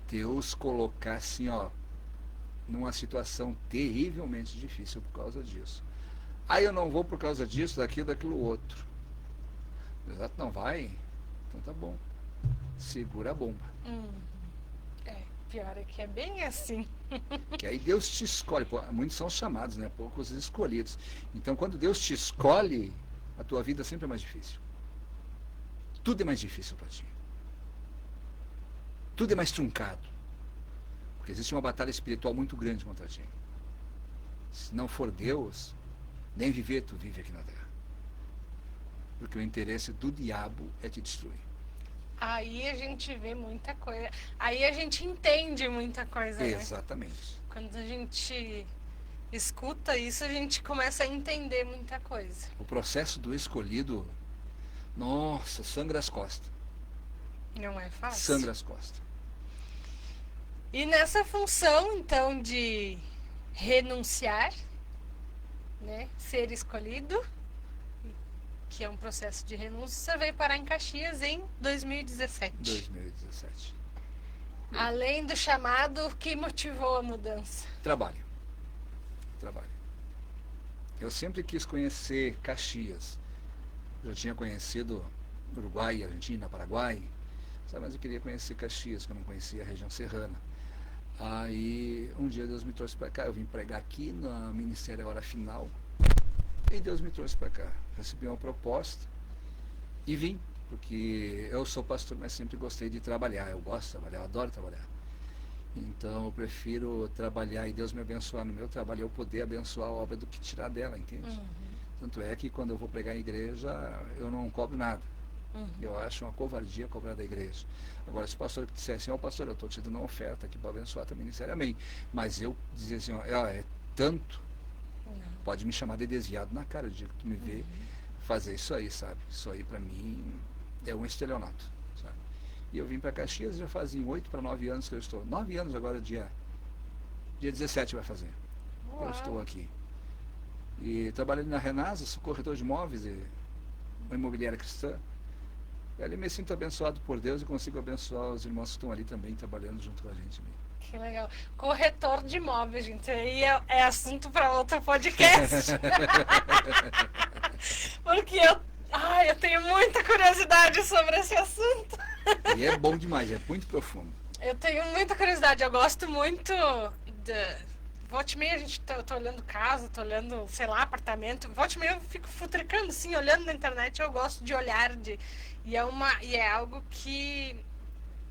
Deus colocar assim, ó, numa situação terrivelmente difícil por causa disso. Aí eu não vou por causa disso, daquilo outro. Exato, não vai? Então tá bom. Segura a bomba. Pior é que é bem assim. Que aí Deus te escolhe. Pô, muitos são chamados, né? Poucos escolhidos. Então quando Deus te escolhe, a tua vida sempre é mais difícil. Tudo é mais difícil para ti. Tudo é mais truncado. Porque existe uma batalha espiritual muito grande contra ti. Se não for Deus, nem viver tu vive aqui na terra. Porque o interesse do diabo é te destruir. Aí a gente vê muita coisa. Aí a gente entende muita coisa, né? Exatamente. Quando a gente escuta isso, a gente começa a entender muita coisa. O processo do escolhido, nossa, sangra as costas. Não é fácil. Sangra as costas. E nessa função, então, de renunciar, né, ser escolhido, que é um processo de renúncia, você veio parar em Caxias em 2017. 2017. Além do chamado, o que motivou a mudança? Trabalho. Eu sempre quis conhecer Caxias. Já tinha conhecido Uruguai, Argentina, Paraguai, sabe? Mas eu queria conhecer Caxias, que eu não conhecia a região serrana. Aí um dia Deus me trouxe para cá, eu vim pregar aqui no Ministério Hora Final, e Deus me trouxe para cá. Recebi uma proposta e vim, porque eu sou pastor, mas sempre gostei de trabalhar. Eu gosto de trabalhar, eu adoro trabalhar. Então eu prefiro trabalhar e Deus me abençoar no meu trabalho, eu poder abençoar a obra do que tirar dela, entende? Uhum. Tanto é que quando eu vou pregar em igreja, eu não cobro nada. Uhum. Eu acho uma covardia cobrar da igreja. Agora, se o pastor dissesse assim, pastor, eu estou te dando uma oferta aqui para abençoar teu ministério, amém. Mas eu dizer assim, é tanto, Não. pode me chamar de desviado na cara, o dia que tu me vê fazer isso aí, sabe? Isso aí para mim é um estelionato, sabe? E eu vim para Caxias já fazem 8 para 9 anos que eu estou. 9 anos agora, dia 17 vai fazer. Eu estou aqui. E trabalhando na Renasa, sou corretor de imóveis e uma imobiliária cristã. E ali me sinto abençoado por Deus e consigo abençoar os irmãos que estão ali também trabalhando junto com a gente. Que legal. Corretor de imóveis, gente. Aí é assunto para outro podcast. Porque eu tenho muita curiosidade sobre esse assunto. E é bom demais, é muito profundo. Eu tenho muita curiosidade. Eu gosto muito de... Volte e meia, tô olhando casa, tô olhando, sei lá, apartamento. Volte e meia eu fico futricando, assim, olhando na internet. Eu gosto de olhar, e é algo que,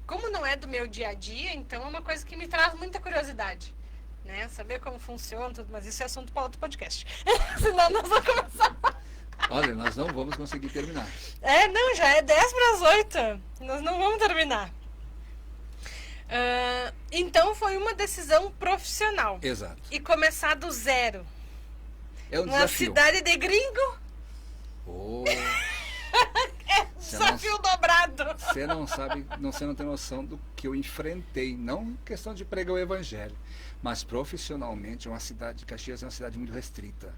como não é do meu dia a dia, então é uma coisa que me traz muita curiosidade, né? Saber como funciona, tudo, mas isso é assunto para outro podcast. Senão nós vamos começar. Olha, nós não vamos conseguir terminar. Não, já é 10 para as 8. Nós não vamos terminar. Então foi uma decisão profissional. Exato. E começar do zero. É um Numa desafio. cidade de gringo. Oh, É desafio dobrado. você não sabe, você não tem noção do que eu enfrentei. Não questão de pregar o evangelho, mas profissionalmente uma cidade de Caxias é uma cidade muito restrita.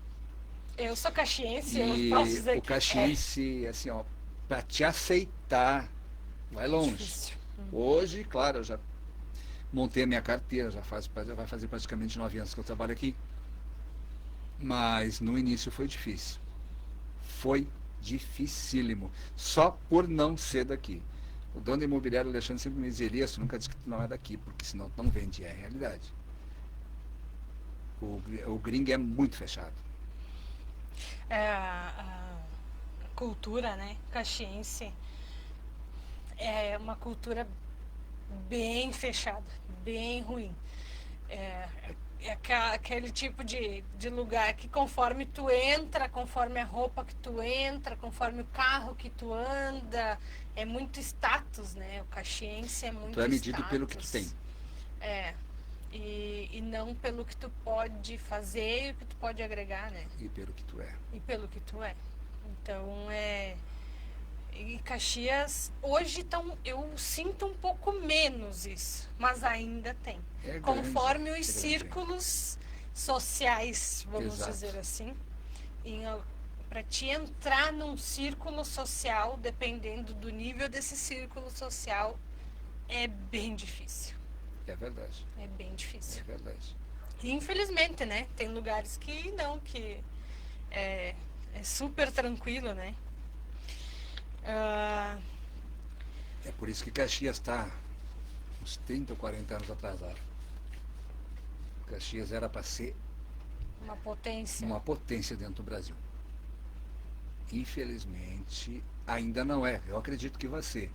Eu sou caxiense, E eu posso dizer o caxiense, assim, ó, para te aceitar, vai longe. difícil. Hoje, claro, eu já montei a minha carteira, já vai fazer praticamente 9 anos que eu trabalho aqui. Mas no início foi difícil. Foi dificílimo. Só por não ser daqui. O dono da imobiliária, o Alexandre, sempre me dizia, Elias, tu nunca disse que tu não é daqui, porque senão tu não vende. É a realidade. O gringo é muito fechado. A cultura, né, caxiense é uma cultura bem fechada, bem ruim. É aquele tipo de lugar que conforme tu entra, conforme a roupa que tu entra, conforme o carro que tu anda, é muito status, né? O caxiense é muito Tu é medido status. pelo que tu tem. E não pelo que tu pode fazer e o que tu pode agregar, né? E pelo que tu é. E pelo que tu é. Então, E Caxias, hoje eu sinto um pouco menos isso, mas ainda tem. É Conforme grande, os é círculos sociais, vamos Exato. dizer assim. Para te entrar num círculo social, dependendo do nível desse círculo social, é bem difícil. É verdade. É bem É difícil. verdade. E, infelizmente, né? Tem lugares que não, que é super tranquilo, né? É por isso que Caxias está uns 30 ou 40 anos atrasado. Caxias era para ser Uma potência. uma potência dentro do Brasil. Infelizmente, ainda não é. Eu acredito que vai ser.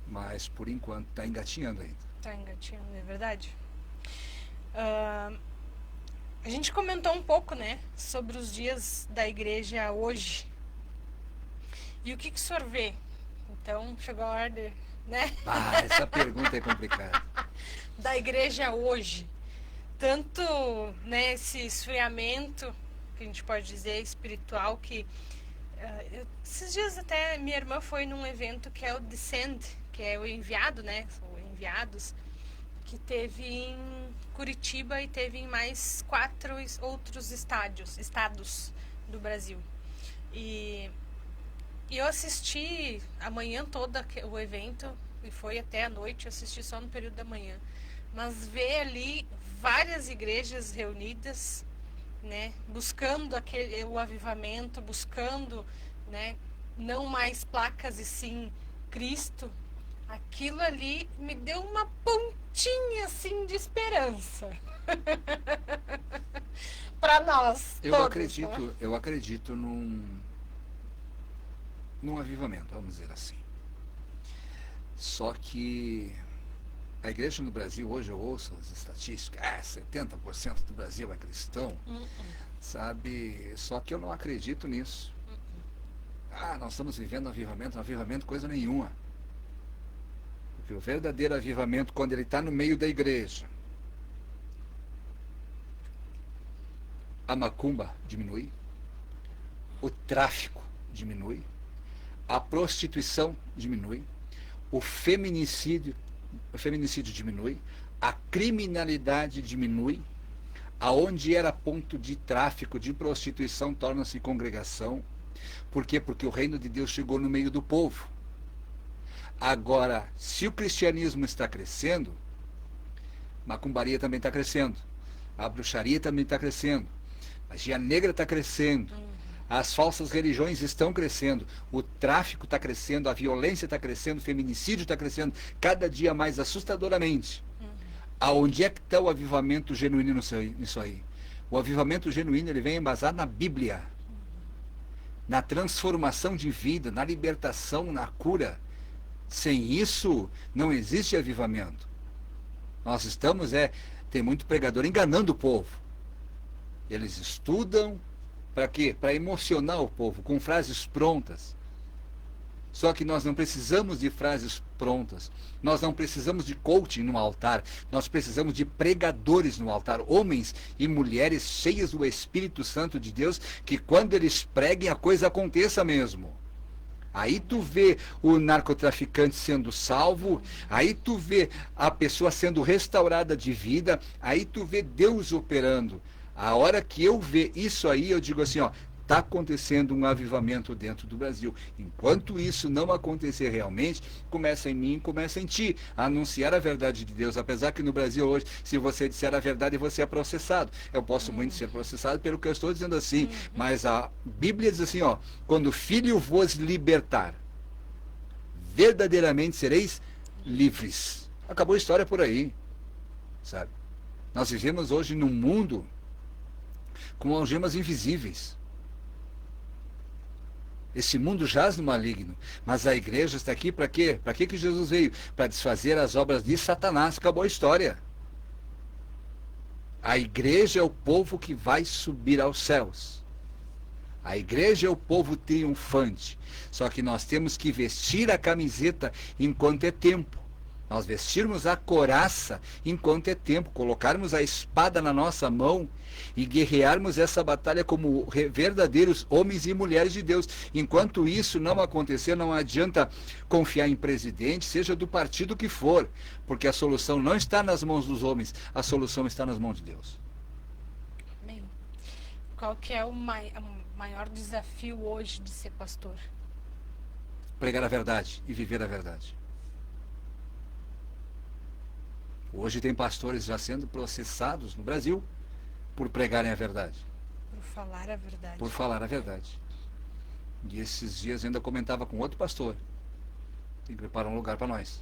Mas, por enquanto, está engatinhando ainda. Tá engatinhando, é verdade. A gente comentou um pouco, né, sobre os dias da igreja hoje. E o que o senhor vê? Então, chegou a hora, né? Essa pergunta é complicada. Da igreja hoje. Tanto, né, esse esfriamento, que a gente pode dizer, espiritual, que esses dias até minha irmã foi num evento que é o Descend, que é o enviado, né, ou enviados, que teve em Curitiba e teve em mais 4 outros estados do Brasil. E eu assisti a manhã toda o evento, e foi até a noite, eu assisti só no período da manhã. Mas ver ali várias igrejas reunidas, né, buscando o avivamento, buscando, né, não mais placas e sim Cristo, aquilo ali me deu uma pontinha assim de esperança. Para nós Eu todos, acredito, né? eu acredito num avivamento, vamos dizer assim. Só que A igreja no Brasil, hoje eu ouço as estatísticas, 70% do Brasil é cristão, sabe? Só que eu não acredito nisso. Nós estamos vivendo avivamento coisa nenhuma. Porque o verdadeiro avivamento, quando ele está no meio da igreja, a macumba diminui, o tráfico diminui, a prostituição diminui, o feminicídio diminui, a criminalidade diminui, aonde era ponto de tráfico, de prostituição, torna-se congregação. Por quê? Porque o reino de Deus chegou no meio do povo. Agora, se o cristianismo está crescendo, macumbaria também está crescendo, a bruxaria também está crescendo, a magia negra está crescendo, as falsas religiões estão crescendo, o tráfico está crescendo, a violência está crescendo, o feminicídio está crescendo, cada dia mais assustadoramente. Aonde é que está o avivamento genuíno nisso aí? O avivamento genuíno ele vem embasado na Bíblia, na transformação de vida, na libertação, na cura. Sem isso, não existe avivamento. Nós estamos, tem muito pregador enganando o povo. Eles estudam, para quê? Para emocionar o povo, com frases prontas. Só que nós não precisamos de frases prontas. Nós não precisamos de coaching no altar. Nós precisamos de pregadores no altar. Homens e mulheres cheios do Espírito Santo de Deus, que quando eles preguem a coisa aconteça mesmo. Aí tu vê o narcotraficante sendo salvo, aí tu vê a pessoa sendo restaurada de vida, aí tu vê Deus operando. A hora que eu ver isso aí, eu digo assim, está acontecendo um avivamento dentro do Brasil. Enquanto isso não acontecer realmente, começa em mim, começa em ti, a anunciar a verdade de Deus. Apesar que no Brasil hoje, se você disser a verdade, você é processado. Eu posso muito ser processado pelo que eu estou dizendo assim, mas a Bíblia diz assim, quando o Filho vos libertar, verdadeiramente sereis livres. Acabou a história por aí, sabe? Nós vivemos hoje num mundo com algemas invisíveis. Esse mundo jaz no maligno, mas a igreja está aqui para quê? Para que Jesus veio? Para desfazer as obras de Satanás. Acabou a história. A igreja é o povo que vai subir aos céus. A igreja é o povo triunfante. Só que nós temos que vestir a camiseta enquanto é tempo. Nós vestirmos a couraça enquanto é tempo, colocarmos a espada na nossa mão e guerrearmos essa batalha como verdadeiros homens e mulheres de Deus. Enquanto isso não acontecer, não adianta confiar em presidente, seja do partido que for, porque a solução não está nas mãos dos homens, a solução está nas mãos de Deus. Amém. Qual que é o maior desafio hoje de ser pastor? Pregar a verdade e viver a verdade. Hoje tem pastores já sendo processados no Brasil por pregarem a verdade. Por falar a verdade. Por falar a verdade. E esses dias eu ainda comentava com outro pastor. Tem que preparar um lugar para nós.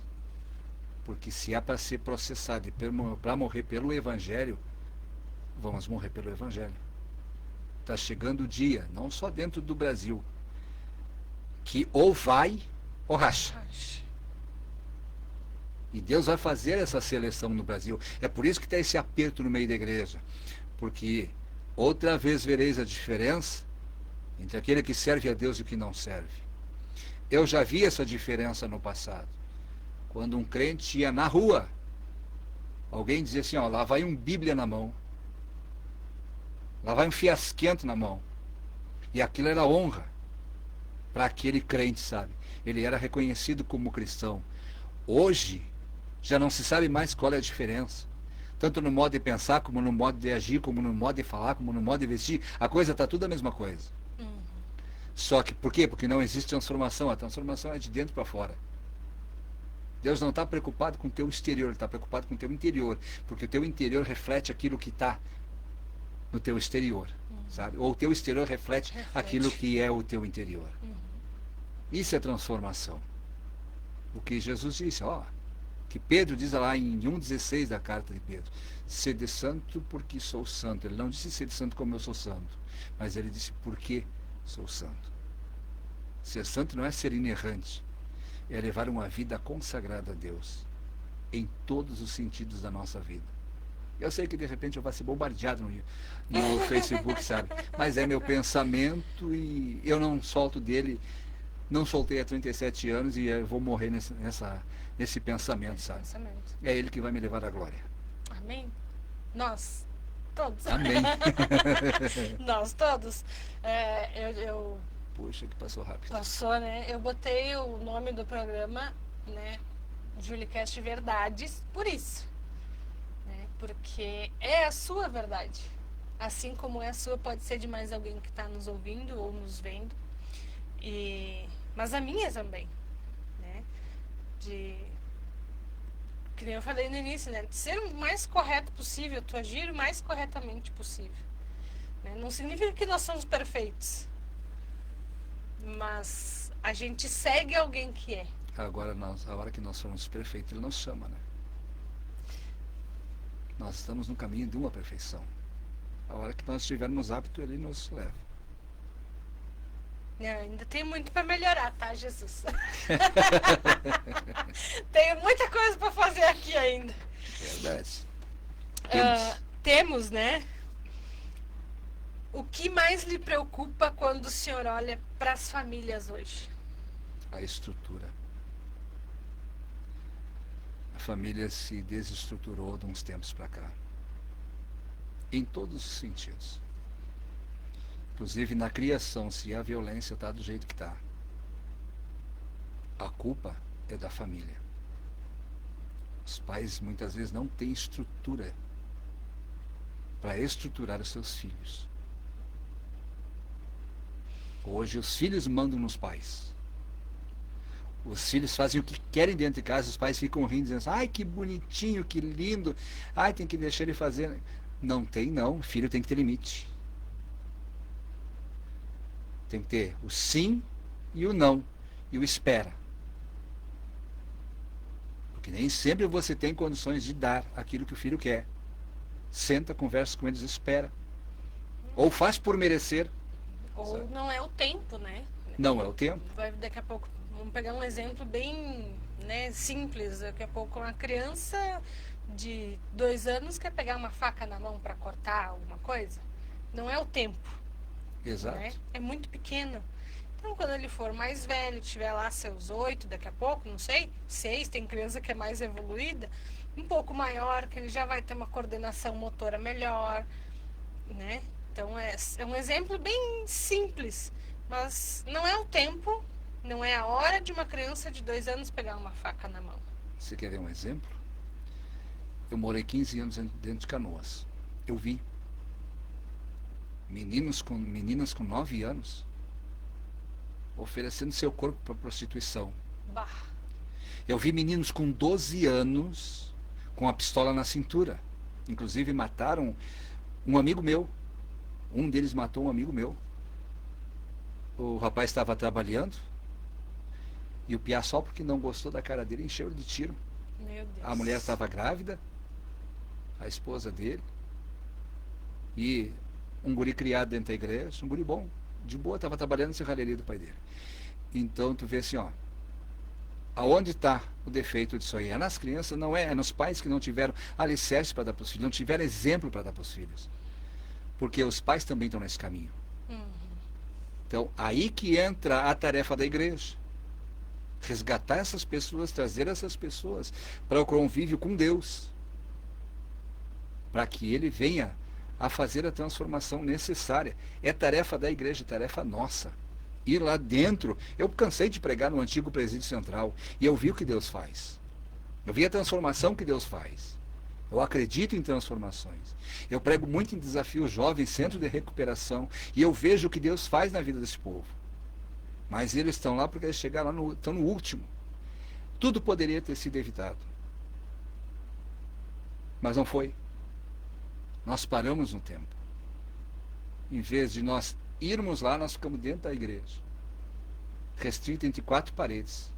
Porque se é para ser processado e para morrer pelo Evangelho, vamos morrer pelo Evangelho. Está chegando o dia, não só dentro do Brasil, que ou vai ou racha. E Deus vai fazer essa seleção no Brasil. É por isso que está esse aperto no meio da igreja. Porque outra vez vereis a diferença entre aquele que serve a Deus e o que não serve. Eu já vi essa diferença no passado. Quando um crente ia na rua, alguém dizia assim, lá vai um Bíblia na mão. Lá vai um fiasquento na mão. E aquilo era honra para aquele crente, sabe? Ele era reconhecido como cristão. Hoje, já não se sabe mais qual é a diferença. Tanto no modo de pensar, como no modo de agir, como no modo de falar, como no modo de vestir. A coisa está tudo a mesma coisa. Só que, por quê? Porque não existe transformação. A transformação é de dentro para fora. Deus não está preocupado com o teu exterior, Ele está preocupado com o teu interior. Porque o teu interior reflete aquilo que está no teu exterior. Sabe? Ou o teu exterior reflete aquilo que é o teu interior. Isso é transformação. O que Jesus disse, que Pedro diz lá em 1,16 da carta de Pedro, sede santo porque sou santo. Ele não disse sede santo como eu sou santo, mas ele disse porque sou santo. Ser santo não é ser inerrante, é levar uma vida consagrada a Deus. em todos os sentidos da nossa vida. Eu sei que de repente eu vou ser bombardeado no Facebook, sabe? Mas é meu pensamento e eu não solto dele, não soltei há 37 anos e eu vou morrer nesse pensamento, sabe? É ele que vai me levar à glória. Amém? Nós, todos. Amém. Nós todos. Puxa, que passou rápido. Passou, né? Eu botei o nome do programa, né? Julicast Verdades, por isso. Né? Porque é a sua verdade. Assim como é a sua, pode ser de mais alguém que está nos ouvindo ou nos vendo. Mas a minha também. Né? Que nem eu falei no início, né? De ser o mais correto possível, tu agir o mais corretamente possível. Né? Não significa que nós somos perfeitos. Mas a gente segue alguém que é. Agora, a hora que nós formos perfeitos, ele nos chama, né? Nós estamos no caminho de uma perfeição. A hora que nós estivermos aptos, ele nos leva. Ainda tem muito para melhorar, tá, Jesus? Tenho muita coisa para fazer aqui ainda. Verdade. Temos, né? O que mais lhe preocupa quando o senhor olha para as famílias hoje? A estrutura. A família se desestruturou de uns tempos para cá. Em todos os sentidos. Inclusive na criação, se a violência está do jeito que está. A culpa é da família. Os pais muitas vezes não têm estrutura para estruturar os seus filhos. Hoje os filhos mandam nos pais. Os filhos fazem o que querem dentro de casa, os pais ficam rindo, dizendo assim, ai que bonitinho, que lindo, ai tem que deixar ele fazer. Não tem não, o filho tem que ter limite. Tem que ter o sim e o não, e o espera. Porque nem sempre você tem condições de dar aquilo que o filho quer. Senta, conversa com eles, espera. Ou faz por merecer. Ou sabe? Não é o tempo, né? Não é o tempo. Daqui a pouco, vamos pegar um exemplo bem, né, simples. Daqui a pouco uma criança de 2 anos quer pegar uma faca na mão para cortar alguma coisa. Não é o tempo. Exato. Né? É muito pequeno. Então, quando ele for mais velho, tiver lá seus 8, daqui a pouco, não sei, 6, tem criança que é mais evoluída, um pouco maior, que ele já vai ter uma coordenação motora melhor, né? Então, é um exemplo bem simples, mas não é o tempo, não é a hora de uma criança de 2 anos pegar uma faca na mão. Você quer ver um exemplo? Eu morei 15 anos dentro de Canoas. Eu vi meninas com 9 anos oferecendo seu corpo para prostituição. Bah. Eu vi meninos com 12 anos com a pistola na cintura. Inclusive mataram um amigo meu. Um deles matou um amigo meu. O rapaz estava trabalhando e o piá, só porque não gostou da cara dele, encheu ele de tiro. Meu Deus. A mulher estava grávida, a esposa dele, e um guri criado dentro da igreja, um guri bom, de boa, estava trabalhando na serralheria do pai dele. Então tu vê assim, ó, aonde está o defeito disso aí? É nas crianças, não é? É nos pais que não tiveram alicerce para dar para os filhos, não tiveram exemplo para dar para os filhos. Porque os pais também estão nesse caminho. Então, aí que entra a tarefa da igreja. Resgatar essas pessoas, trazer essas pessoas para o convívio com Deus. Para que ele venha a fazer a transformação necessária. É tarefa da igreja, tarefa nossa. Ir lá dentro. Eu cansei de pregar no antigo presídio central e eu vi o que Deus faz. Eu vi a transformação que Deus faz. Eu acredito em transformações. Eu prego muito em Desafio Jovem, Centro de Recuperação, e eu vejo o que Deus faz na vida desse povo. Mas eles estão lá porque eles chegaram lá estão no último. Tudo poderia ter sido evitado. Mas não foi. Nós paramos no tempo. Em vez de nós irmos lá, nós ficamos dentro da igreja. Restrito entre 4 paredes.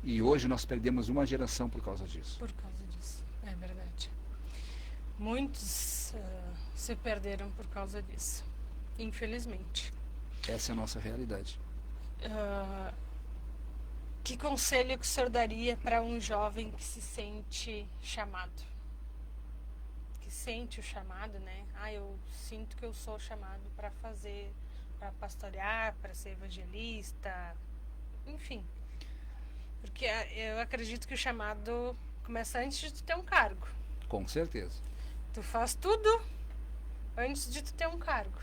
E hoje nós perdemos uma geração por causa disso. Por causa disso, é verdade. Muitos se perderam por causa disso, infelizmente. Essa é a nossa realidade. Que conselho que o senhor daria para um jovem que se sente chamado? Que sente o chamado, né? Eu sinto que eu sou chamado para fazer, para pastorear, para ser evangelista, enfim. Porque eu acredito que o chamado começa antes de tu ter um cargo. Com certeza. Tu faz tudo antes de tu ter um cargo,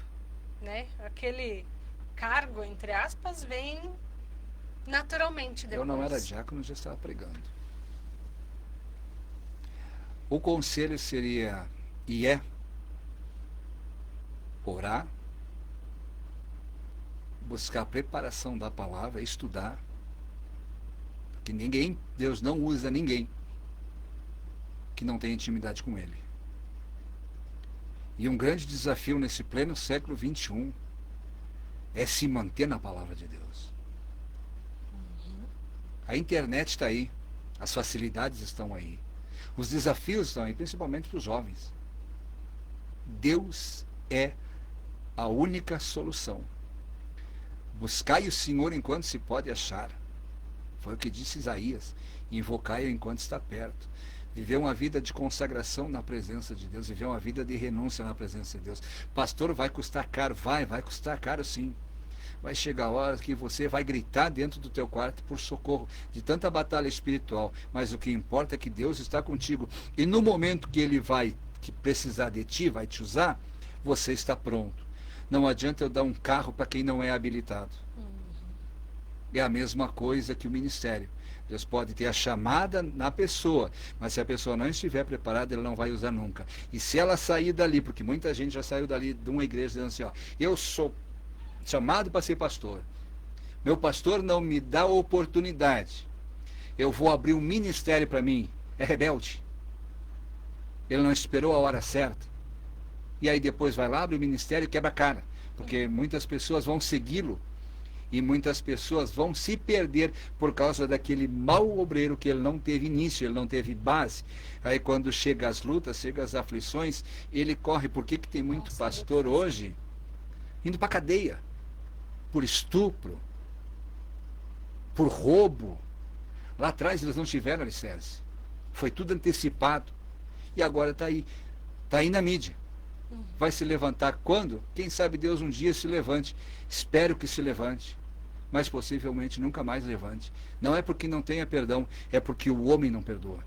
né? Aquele cargo, entre aspas, vem naturalmente depois. Eu não era diácono, já estava pregando. O conselho seria, e é, orar, buscar a preparação da palavra, estudar, porque Deus não usa ninguém que não tenha intimidade com Ele. E um grande desafio nesse pleno século XXI é se manter na palavra de Deus. A internet está aí, as facilidades estão aí, os desafios estão aí, principalmente para os jovens. Deus é a única solução. Buscai o Senhor enquanto se pode achar. Foi o que disse Isaías. Invocai-o enquanto está perto. Viver uma vida de consagração na presença de Deus, viver uma vida de renúncia na presença de Deus. Pastor, vai custar caro? Vai custar caro sim. Vai chegar a hora que você vai gritar dentro do teu quarto por socorro de tanta batalha espiritual. Mas o que importa é que Deus está contigo. E no momento que Ele vai precisar de ti, vai te usar, você está pronto. Não adianta eu dar um carro para quem não é habilitado. É a mesma coisa que o ministério. Deus pode ter a chamada na pessoa, mas se a pessoa não estiver preparada, Ele não vai usar nunca. E se ela sair dali, porque muita gente já saiu dali de uma igreja dizendo assim, eu sou chamado para ser pastor. Meu pastor não me dá oportunidade. Eu vou abrir um ministério para mim. É rebelde. Ele não esperou a hora certa. E aí depois vai lá, abre o ministério e quebra a cara. Porque muitas pessoas vão segui-lo. E muitas pessoas vão se perder por causa daquele mau obreiro que ele não teve início, ele não teve base. Aí quando chega as lutas, chega as aflições, ele corre. Por que tem muito pastor hoje indo para a cadeia? Por estupro, por roubo. Lá atrás eles não tiveram alicerce. Foi tudo antecipado. E agora está aí na mídia. Vai se levantar quando? Quem sabe Deus um dia se levante. Espero que se levante. Mas possivelmente nunca mais levante. Não é porque não tenha perdão, é porque o homem não perdoa.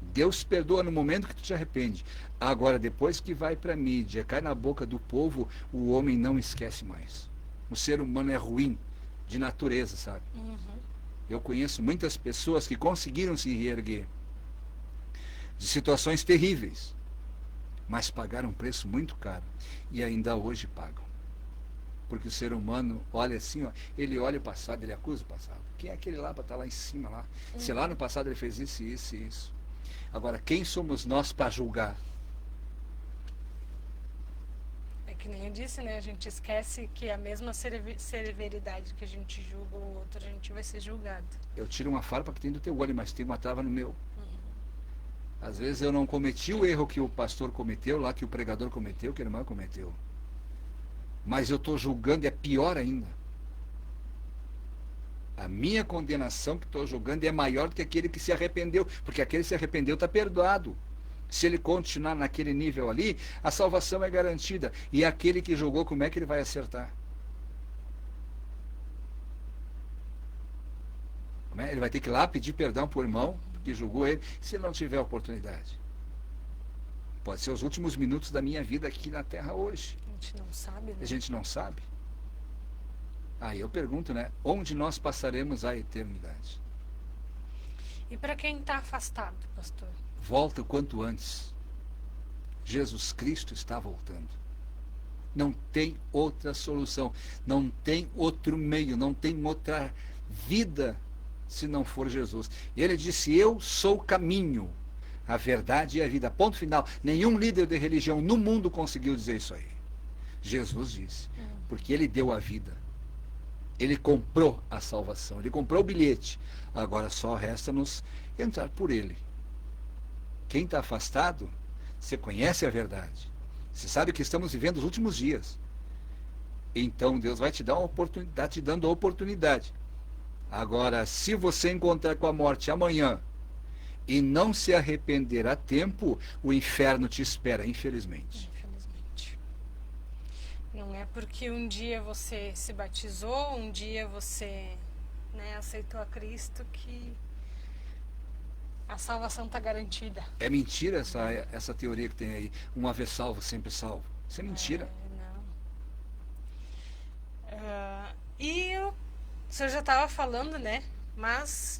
Deus perdoa no momento que tu te arrepende. Agora, depois que vai para a mídia, cai na boca do povo, o homem não esquece mais. O ser humano é ruim de natureza, sabe? Eu conheço muitas pessoas que conseguiram se reerguer de situações terríveis, mas pagaram um preço muito caro e ainda hoje pagam. Porque o ser humano olha assim, ele olha o passado, ele acusa o passado. Quem é aquele lá para estar lá em cima lá? Se lá no passado ele fez isso, isso e isso. Agora, quem somos nós para julgar? É que nem eu disse, né? A gente esquece que a mesma severidade que a gente julga o outro, a gente vai ser julgado. Eu tiro uma farpa que tem do teu olho, mas tem uma trava no meu. Às vezes eu não cometi o erro que o pastor cometeu, lá que o pregador cometeu, que a irmã cometeu. Mas eu estou julgando, é pior ainda. A minha condenação que estou julgando é maior do que aquele que se arrependeu, porque aquele que se arrependeu está perdoado. Se ele continuar naquele nível ali, a salvação é garantida. E aquele que julgou, como é que ele vai acertar? Ele vai ter que ir lá pedir perdão para o irmão que julgou ele, se ele não tiver oportunidade. Pode ser os últimos minutos da minha vida aqui na Terra hoje. A gente não sabe, né? A gente não sabe. Aí eu pergunto, né? Onde nós passaremos a eternidade? E para quem está afastado, pastor? Volta o quanto antes. Jesus Cristo está voltando. Não tem outra solução. Não tem outro meio. Não tem outra vida se não for Jesus. Ele disse, eu sou o caminho, a verdade e a vida. Ponto final. Nenhum líder de religião no mundo conseguiu dizer isso aí. Jesus disse. Porque ele deu a vida. Ele comprou a salvação. Ele comprou o bilhete. Agora só resta-nos entrar por ele. Quem está afastado, você conhece a verdade. Você sabe que estamos vivendo os últimos dias. Então Deus vai te dar uma oportunidade, te dando a oportunidade. Agora, se você encontrar com a morte amanhã e não se arrepender a tempo, o inferno te espera, infelizmente. Infelizmente. Não é porque um dia você se batizou, um dia você, né, aceitou a Cristo que a salvação está garantida. É mentira essa teoria que tem aí. Uma vez salvo, sempre salvo. Isso é mentira. Não. E o senhor já estava falando, né? Mas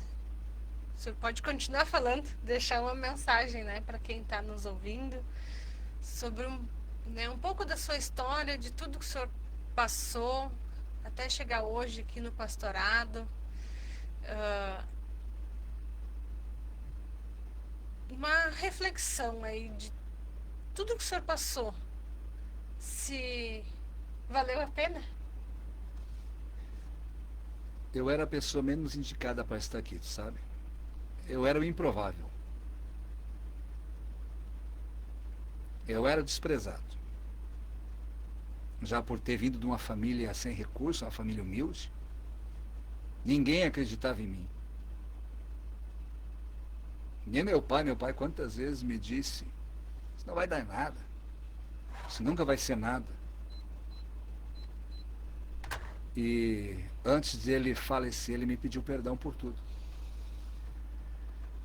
o senhor pode continuar falando, deixar uma mensagem, né, para quem está nos ouvindo, sobre um pouco da sua história, de tudo que o senhor passou até chegar hoje aqui no pastorado. Uma reflexão aí de tudo que o senhor passou, se valeu a pena? Eu era a pessoa menos indicada para estar aqui, sabe? Eu era o improvável. Eu era desprezado. Já por ter vindo de uma família sem recursos, uma família humilde. Ninguém acreditava em mim. Nem meu pai quantas vezes me disse: isso não vai dar nada. Isso nunca vai ser nada. E antes dele falecer, ele me pediu perdão por tudo.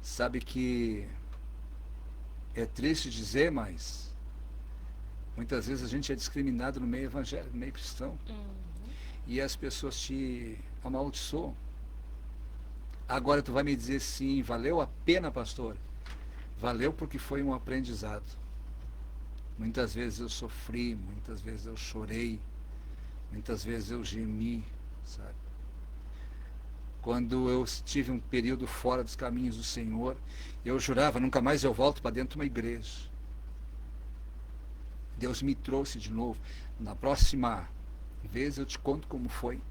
Sabe que é triste dizer, mas muitas vezes a gente é discriminado no meio evangélico, no meio cristão. E as pessoas te amaldiçoam. Agora tu vai me dizer sim, valeu a pena, pastor? Valeu porque foi um aprendizado. Muitas vezes eu sofri, muitas vezes eu chorei, muitas vezes eu gemi, sabe? Quando eu tive um período fora dos caminhos do Senhor, eu jurava, nunca mais eu volto para dentro de uma igreja. Deus me trouxe de novo. Na próxima vez eu te conto como foi.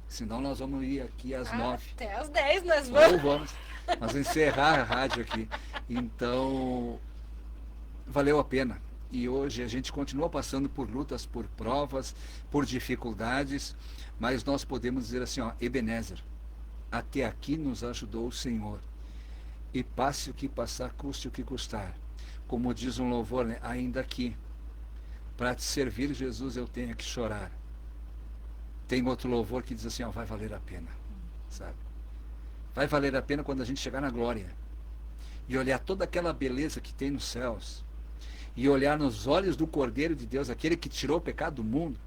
Senão nós vamos ir aqui às 9. Até às 10 nós vamos. Ou vamos. Nós vamos encerrar a rádio aqui. Então, valeu a pena. E hoje a gente continua passando por lutas, por provas, por dificuldades, mas nós podemos dizer assim, ó, Ebenezer, até aqui nos ajudou o Senhor. E passe o que passar, custe o que custar. Como diz um louvor, né? Ainda aqui, para te servir, Jesus, eu tenho que chorar. Tem outro louvor que diz assim, ó, vai valer a pena, sabe? Vai valer a pena quando a gente chegar na glória e olhar toda aquela beleza que tem nos céus e olhar nos olhos do Cordeiro de Deus, aquele que tirou o pecado do mundo,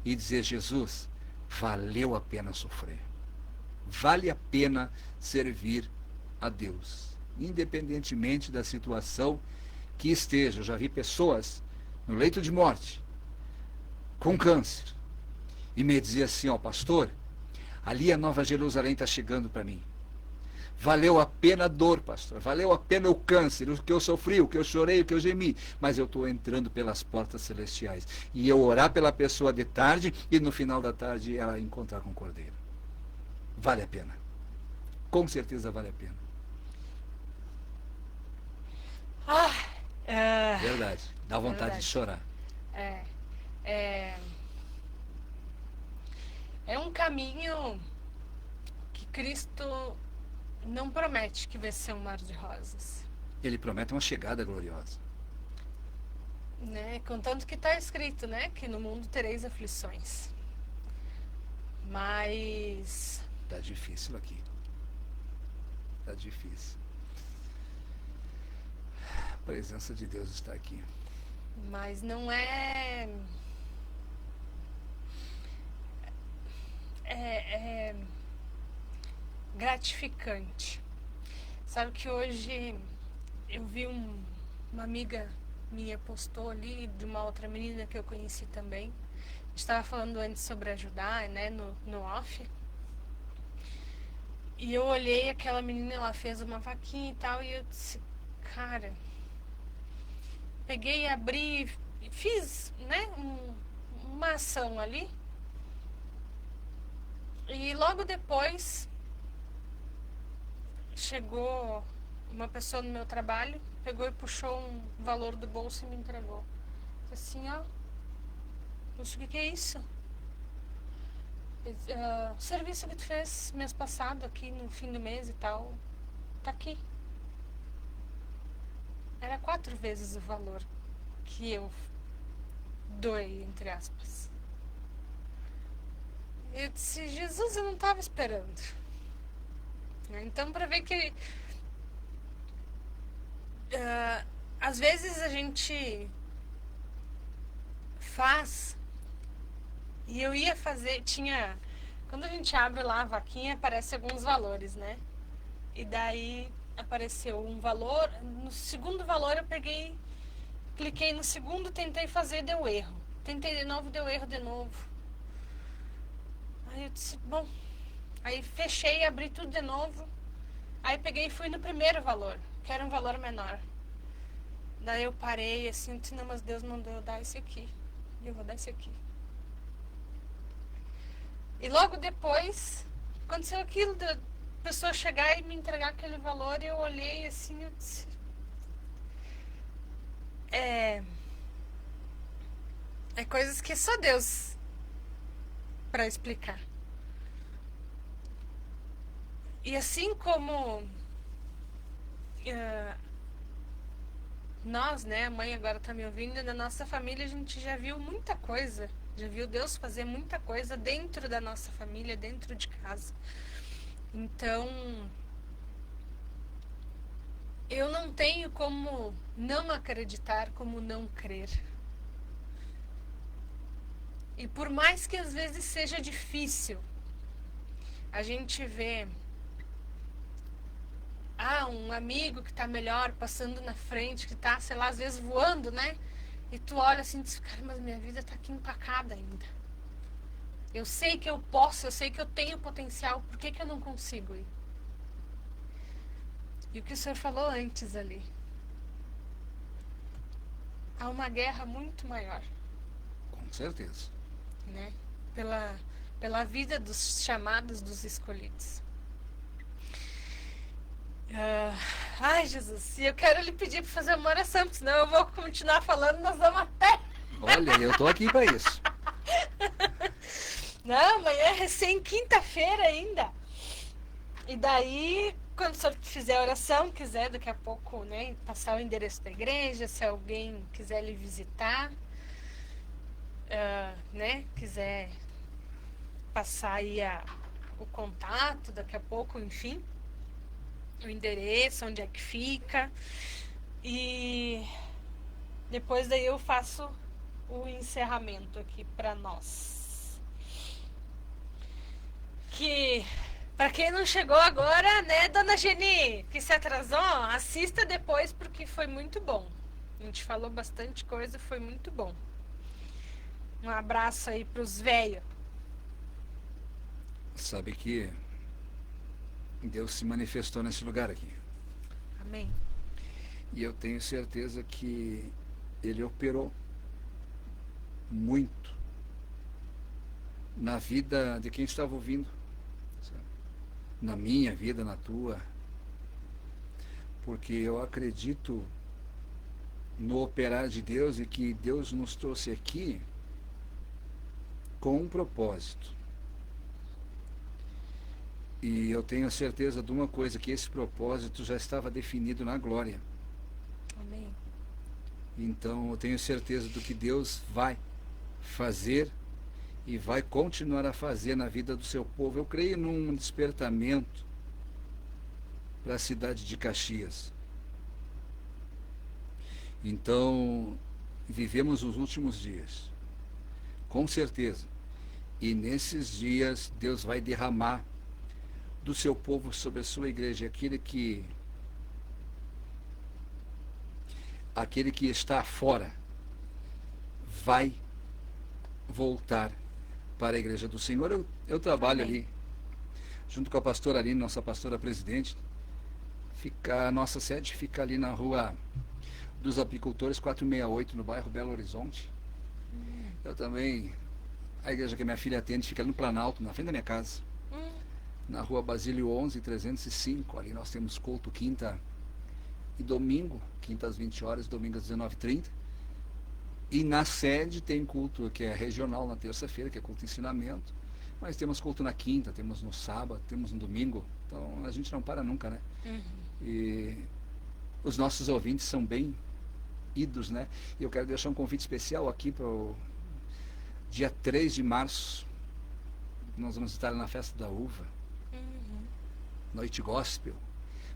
e dizer, Jesus, valeu a pena sofrer. Vale a pena servir a Deus, independentemente da situação que esteja. Eu já vi pessoas no leito de morte, com câncer, e me dizia assim, ó, pastor, ali a Nova Jerusalém está chegando para mim. Valeu a pena a dor, pastor. Valeu a pena o câncer, o que eu sofri, o que eu chorei, o que eu gemi. Mas eu estou entrando pelas portas celestiais. E eu orar pela pessoa de tarde e no final da tarde ela encontrar com o Cordeiro. Vale a pena. Com certeza vale a pena. Verdade. Dá vontade de chorar. É um caminho que Cristo não promete que vai ser um mar de rosas. Ele promete uma chegada gloriosa. Né? Contanto que está escrito, né? Que no mundo tereis aflições. Mas... Tá difícil aqui. Tá difícil. A presença de Deus está aqui. Mas não é... É gratificante. Sabe que hoje eu vi uma amiga minha postou ali, de uma outra menina que eu conheci também. A gente estava falando antes sobre ajudar, né, no off. E eu olhei aquela menina, ela fez uma vaquinha e tal, e eu disse, cara, peguei, abri, fiz, né, uma ação ali. E logo depois chegou uma pessoa no meu trabalho, pegou e puxou um valor do bolso e me entregou. Assim, ó, não sei o que é isso. O serviço que tu fez mês passado aqui no fim do mês e tal, tá aqui. Era 4 vezes o valor que eu doei, entre aspas. Eu disse, Jesus, eu não estava esperando. Então, para ver que às vezes a gente faz, e eu ia fazer, quando a gente abre lá a vaquinha, aparece alguns valores, né? E daí apareceu um valor, no segundo valor eu cliquei no segundo, tentei fazer, deu erro. Tentei de novo, deu erro de novo. Aí eu disse, bom, aí fechei, abri tudo de novo. Aí peguei e fui no primeiro valor, que era um valor menor. Daí eu parei assim, disse, não, mas Deus mandou eu dar esse aqui. E eu vou dar esse aqui. E logo depois, aconteceu aquilo da pessoa chegar e me entregar aquele valor, e eu olhei assim, eu disse, é coisas que só Deus para explicar. E assim como nós, né, a mãe agora tá me ouvindo, na nossa família a gente já viu muita coisa, já viu Deus fazer muita coisa dentro da nossa família, dentro de casa. Então, eu não tenho como não acreditar, como não crer. E por mais que às vezes seja difícil, a gente vê um amigo que tá melhor, passando na frente, que tá, sei lá, às vezes voando, né? E tu olha assim e diz, cara, mas minha vida tá aqui empacada ainda. Eu sei que eu posso, eu sei que eu tenho potencial, por que eu não consigo ir? E o que o senhor falou antes ali? Há uma guerra muito maior. Com certeza. Né? Pela vida dos chamados, dos escolhidos. Ai, Jesus, e eu quero lhe pedir para fazer uma oração, porque senão eu vou continuar falando, nós vamos até. Olha, eu tô aqui para isso. Não, amanhã é recém quinta-feira ainda. E daí, quando o senhor fizer a oração, quiser daqui a pouco, né, passar o endereço da igreja, se alguém quiser lhe visitar, né, quiser passar aí o contato daqui a pouco, enfim, o endereço, onde é que fica, e depois daí eu faço o encerramento aqui para nós. Que, para quem não chegou agora, né, dona Geni, que se atrasou, assista depois porque foi muito bom. A gente falou bastante coisa, foi muito bom. Um abraço aí pros velhos. Sabe que Deus se manifestou nesse lugar aqui. Amém. E eu tenho certeza que Ele operou muito na vida de quem estava ouvindo. Sabe? Na minha vida, na tua. Porque eu acredito no operar de Deus e que Deus nos trouxe aqui com um propósito. E eu tenho certeza de uma coisa, que esse propósito já estava definido na glória. Amém. Então eu tenho certeza do que Deus vai fazer e vai continuar a fazer na vida do seu povo. Eu creio num despertamento para a cidade de Caxias. Então, vivemos os últimos dias, com certeza. E nesses dias Deus vai derramar do seu povo sobre a sua igreja aquele que está fora vai voltar para a igreja do Senhor. Eu trabalho ali junto com a pastora Aline, nossa pastora presidente. A nossa sede fica ali na rua dos Apicultores 468, no bairro Belo Horizonte. Eu também, a igreja que minha filha atende fica ali no Planalto, na frente da minha casa, na rua Basílio 11, 305. Ali nós temos culto quinta e domingo, quinta às 20 horas, domingo às 19h30. E na sede tem culto que é regional na terça-feira, que é culto de ensinamento. Mas temos culto na quinta, temos no sábado, temos no domingo. Então a gente não para nunca, né? E os nossos ouvintes são bem idos, né? E eu quero deixar um convite especial aqui para o dia 3 de março. Nós vamos estar na Festa da Uva. Noite Gospel.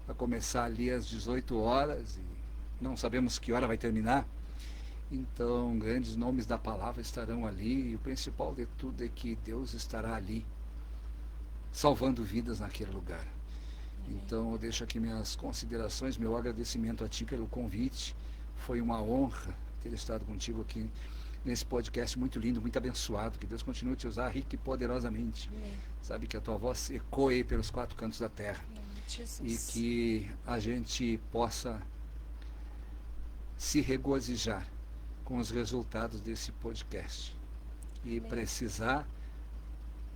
Vai começar ali às 18 horas e não sabemos que hora vai terminar. Então, grandes nomes da palavra estarão ali, e o principal de tudo é que Deus estará ali, salvando vidas naquele lugar. Então, eu deixo aqui minhas considerações, meu agradecimento a Ti pelo convite. Foi uma honra ter estado contigo aqui nesse podcast muito lindo, muito abençoado. Que Deus continue a te usar rica e poderosamente. Sabe, que a Tua voz ecoe pelos 4 cantos da terra. E que a gente possa se regozijar com os resultados desse podcast. E precisar,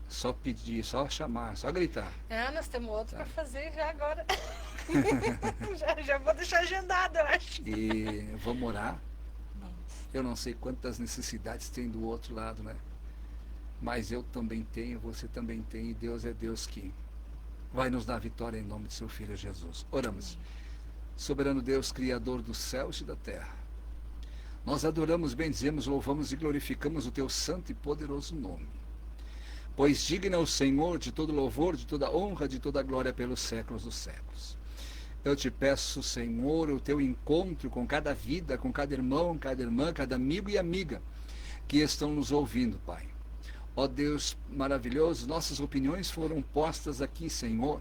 só pedir, só chamar, só gritar. Nós temos outro para fazer já agora. já vou deixar agendado, eu acho. E vamos orar. Eu não sei quantas necessidades tem do outro lado, né? Mas eu também tenho, você também tem, e Deus é Deus que vai nos dar vitória em nome de seu Filho Jesus. Oramos. Soberano Deus, Criador dos céus e da terra, nós adoramos, bendizemos, louvamos e glorificamos o teu santo e poderoso nome. Pois digno é o Senhor de todo louvor, de toda honra, de toda glória pelos séculos dos séculos. Eu te peço, Senhor, o teu encontro com cada vida, com cada irmão, cada irmã, cada amigo e amiga que estão nos ouvindo, Pai. Ó Deus maravilhoso, nossas opiniões foram postas aqui, Senhor.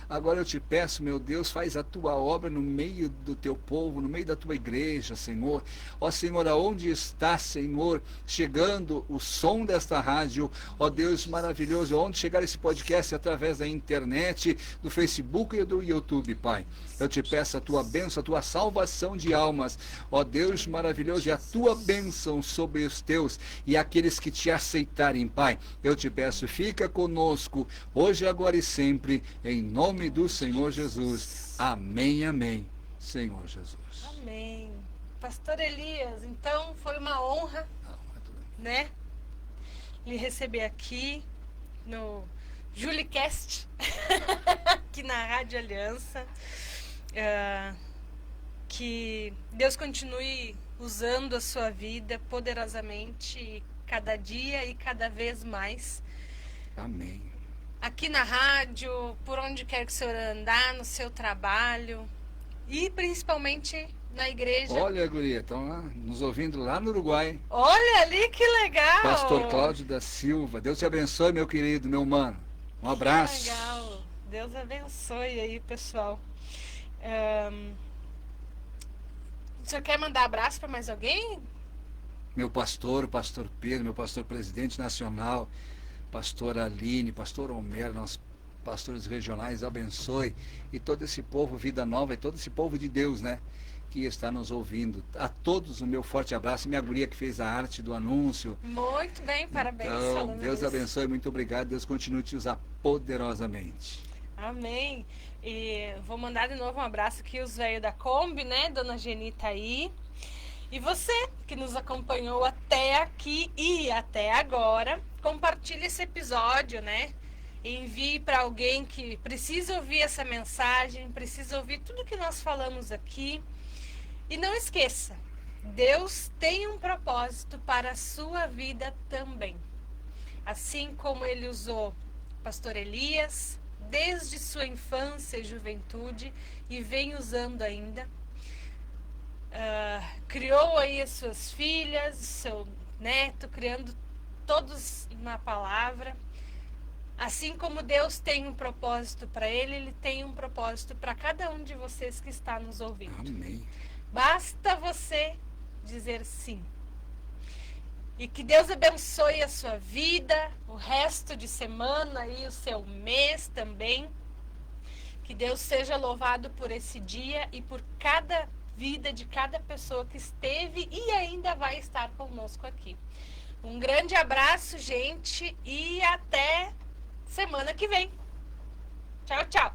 Agora eu te peço, meu Deus, faz a tua obra no meio do teu povo, no meio da tua igreja, Senhor. Ó Senhor, aonde está, Senhor, chegando o som desta rádio, ó Deus maravilhoso, onde chegar esse podcast através da internet, do Facebook e do YouTube, Pai. Eu te peço a tua bênção, a tua salvação de almas, ó Deus maravilhoso, e a tua bênção sobre os teus e aqueles que te aceitarem, Pai. Eu te peço, fica conosco, hoje, agora e sempre, em nome do Senhor Jesus. Amém, amém, Senhor Jesus. Amém. Pastor Elias, então foi uma honra, né, lhe receber aqui no JulieCast, aqui na Rádio Aliança. Que Deus continue usando a sua vida poderosamente cada dia e cada vez mais. Amém. Aqui na rádio, por onde quer que o senhor andar, no seu trabalho e principalmente na igreja. Olha, guria, estão lá, nos ouvindo lá no Uruguai. Olha ali, que legal! Pastor Cláudio da Silva. Deus te abençoe, meu querido, meu mano. Um abraço. Que legal. Deus abençoe aí, pessoal. O senhor quer mandar abraço para mais alguém? Meu pastor, o pastor Pedro, meu pastor presidente nacional, pastor Aline, pastor Homero, nossos pastores regionais, abençoe. E todo esse povo Vida Nova, e todo esse povo de Deus, né, que está nos ouvindo. A todos o meu forte abraço. Minha guria que fez a arte do anúncio. Muito bem, parabéns. Então, Deus abençoe, muito obrigado. Deus continue te usar poderosamente. Amém. E vou mandar de novo um abraço aqui os velhos da Kombi, né? Dona Geni tá aí. E você que nos acompanhou até aqui e até agora, compartilhe esse episódio, né? Envie para alguém que precisa ouvir essa mensagem, precisa ouvir tudo que nós falamos aqui. E não esqueça, Deus tem um propósito para a sua vida também. Assim como Ele usou o pastor Elias, desde sua infância e juventude, e vem usando ainda. Criou aí as suas filhas, seu neto, criando todos na palavra. Assim como Deus tem um propósito para ele, Ele tem um propósito para cada um de vocês que está nos ouvindo. Amém. Basta você dizer sim. E que Deus abençoe a sua vida, o resto de semana e o seu mês também. Que Deus seja louvado por esse dia e por cada vida de cada pessoa que esteve e ainda vai estar conosco aqui. Um grande abraço, gente, e até semana que vem. Tchau, tchau.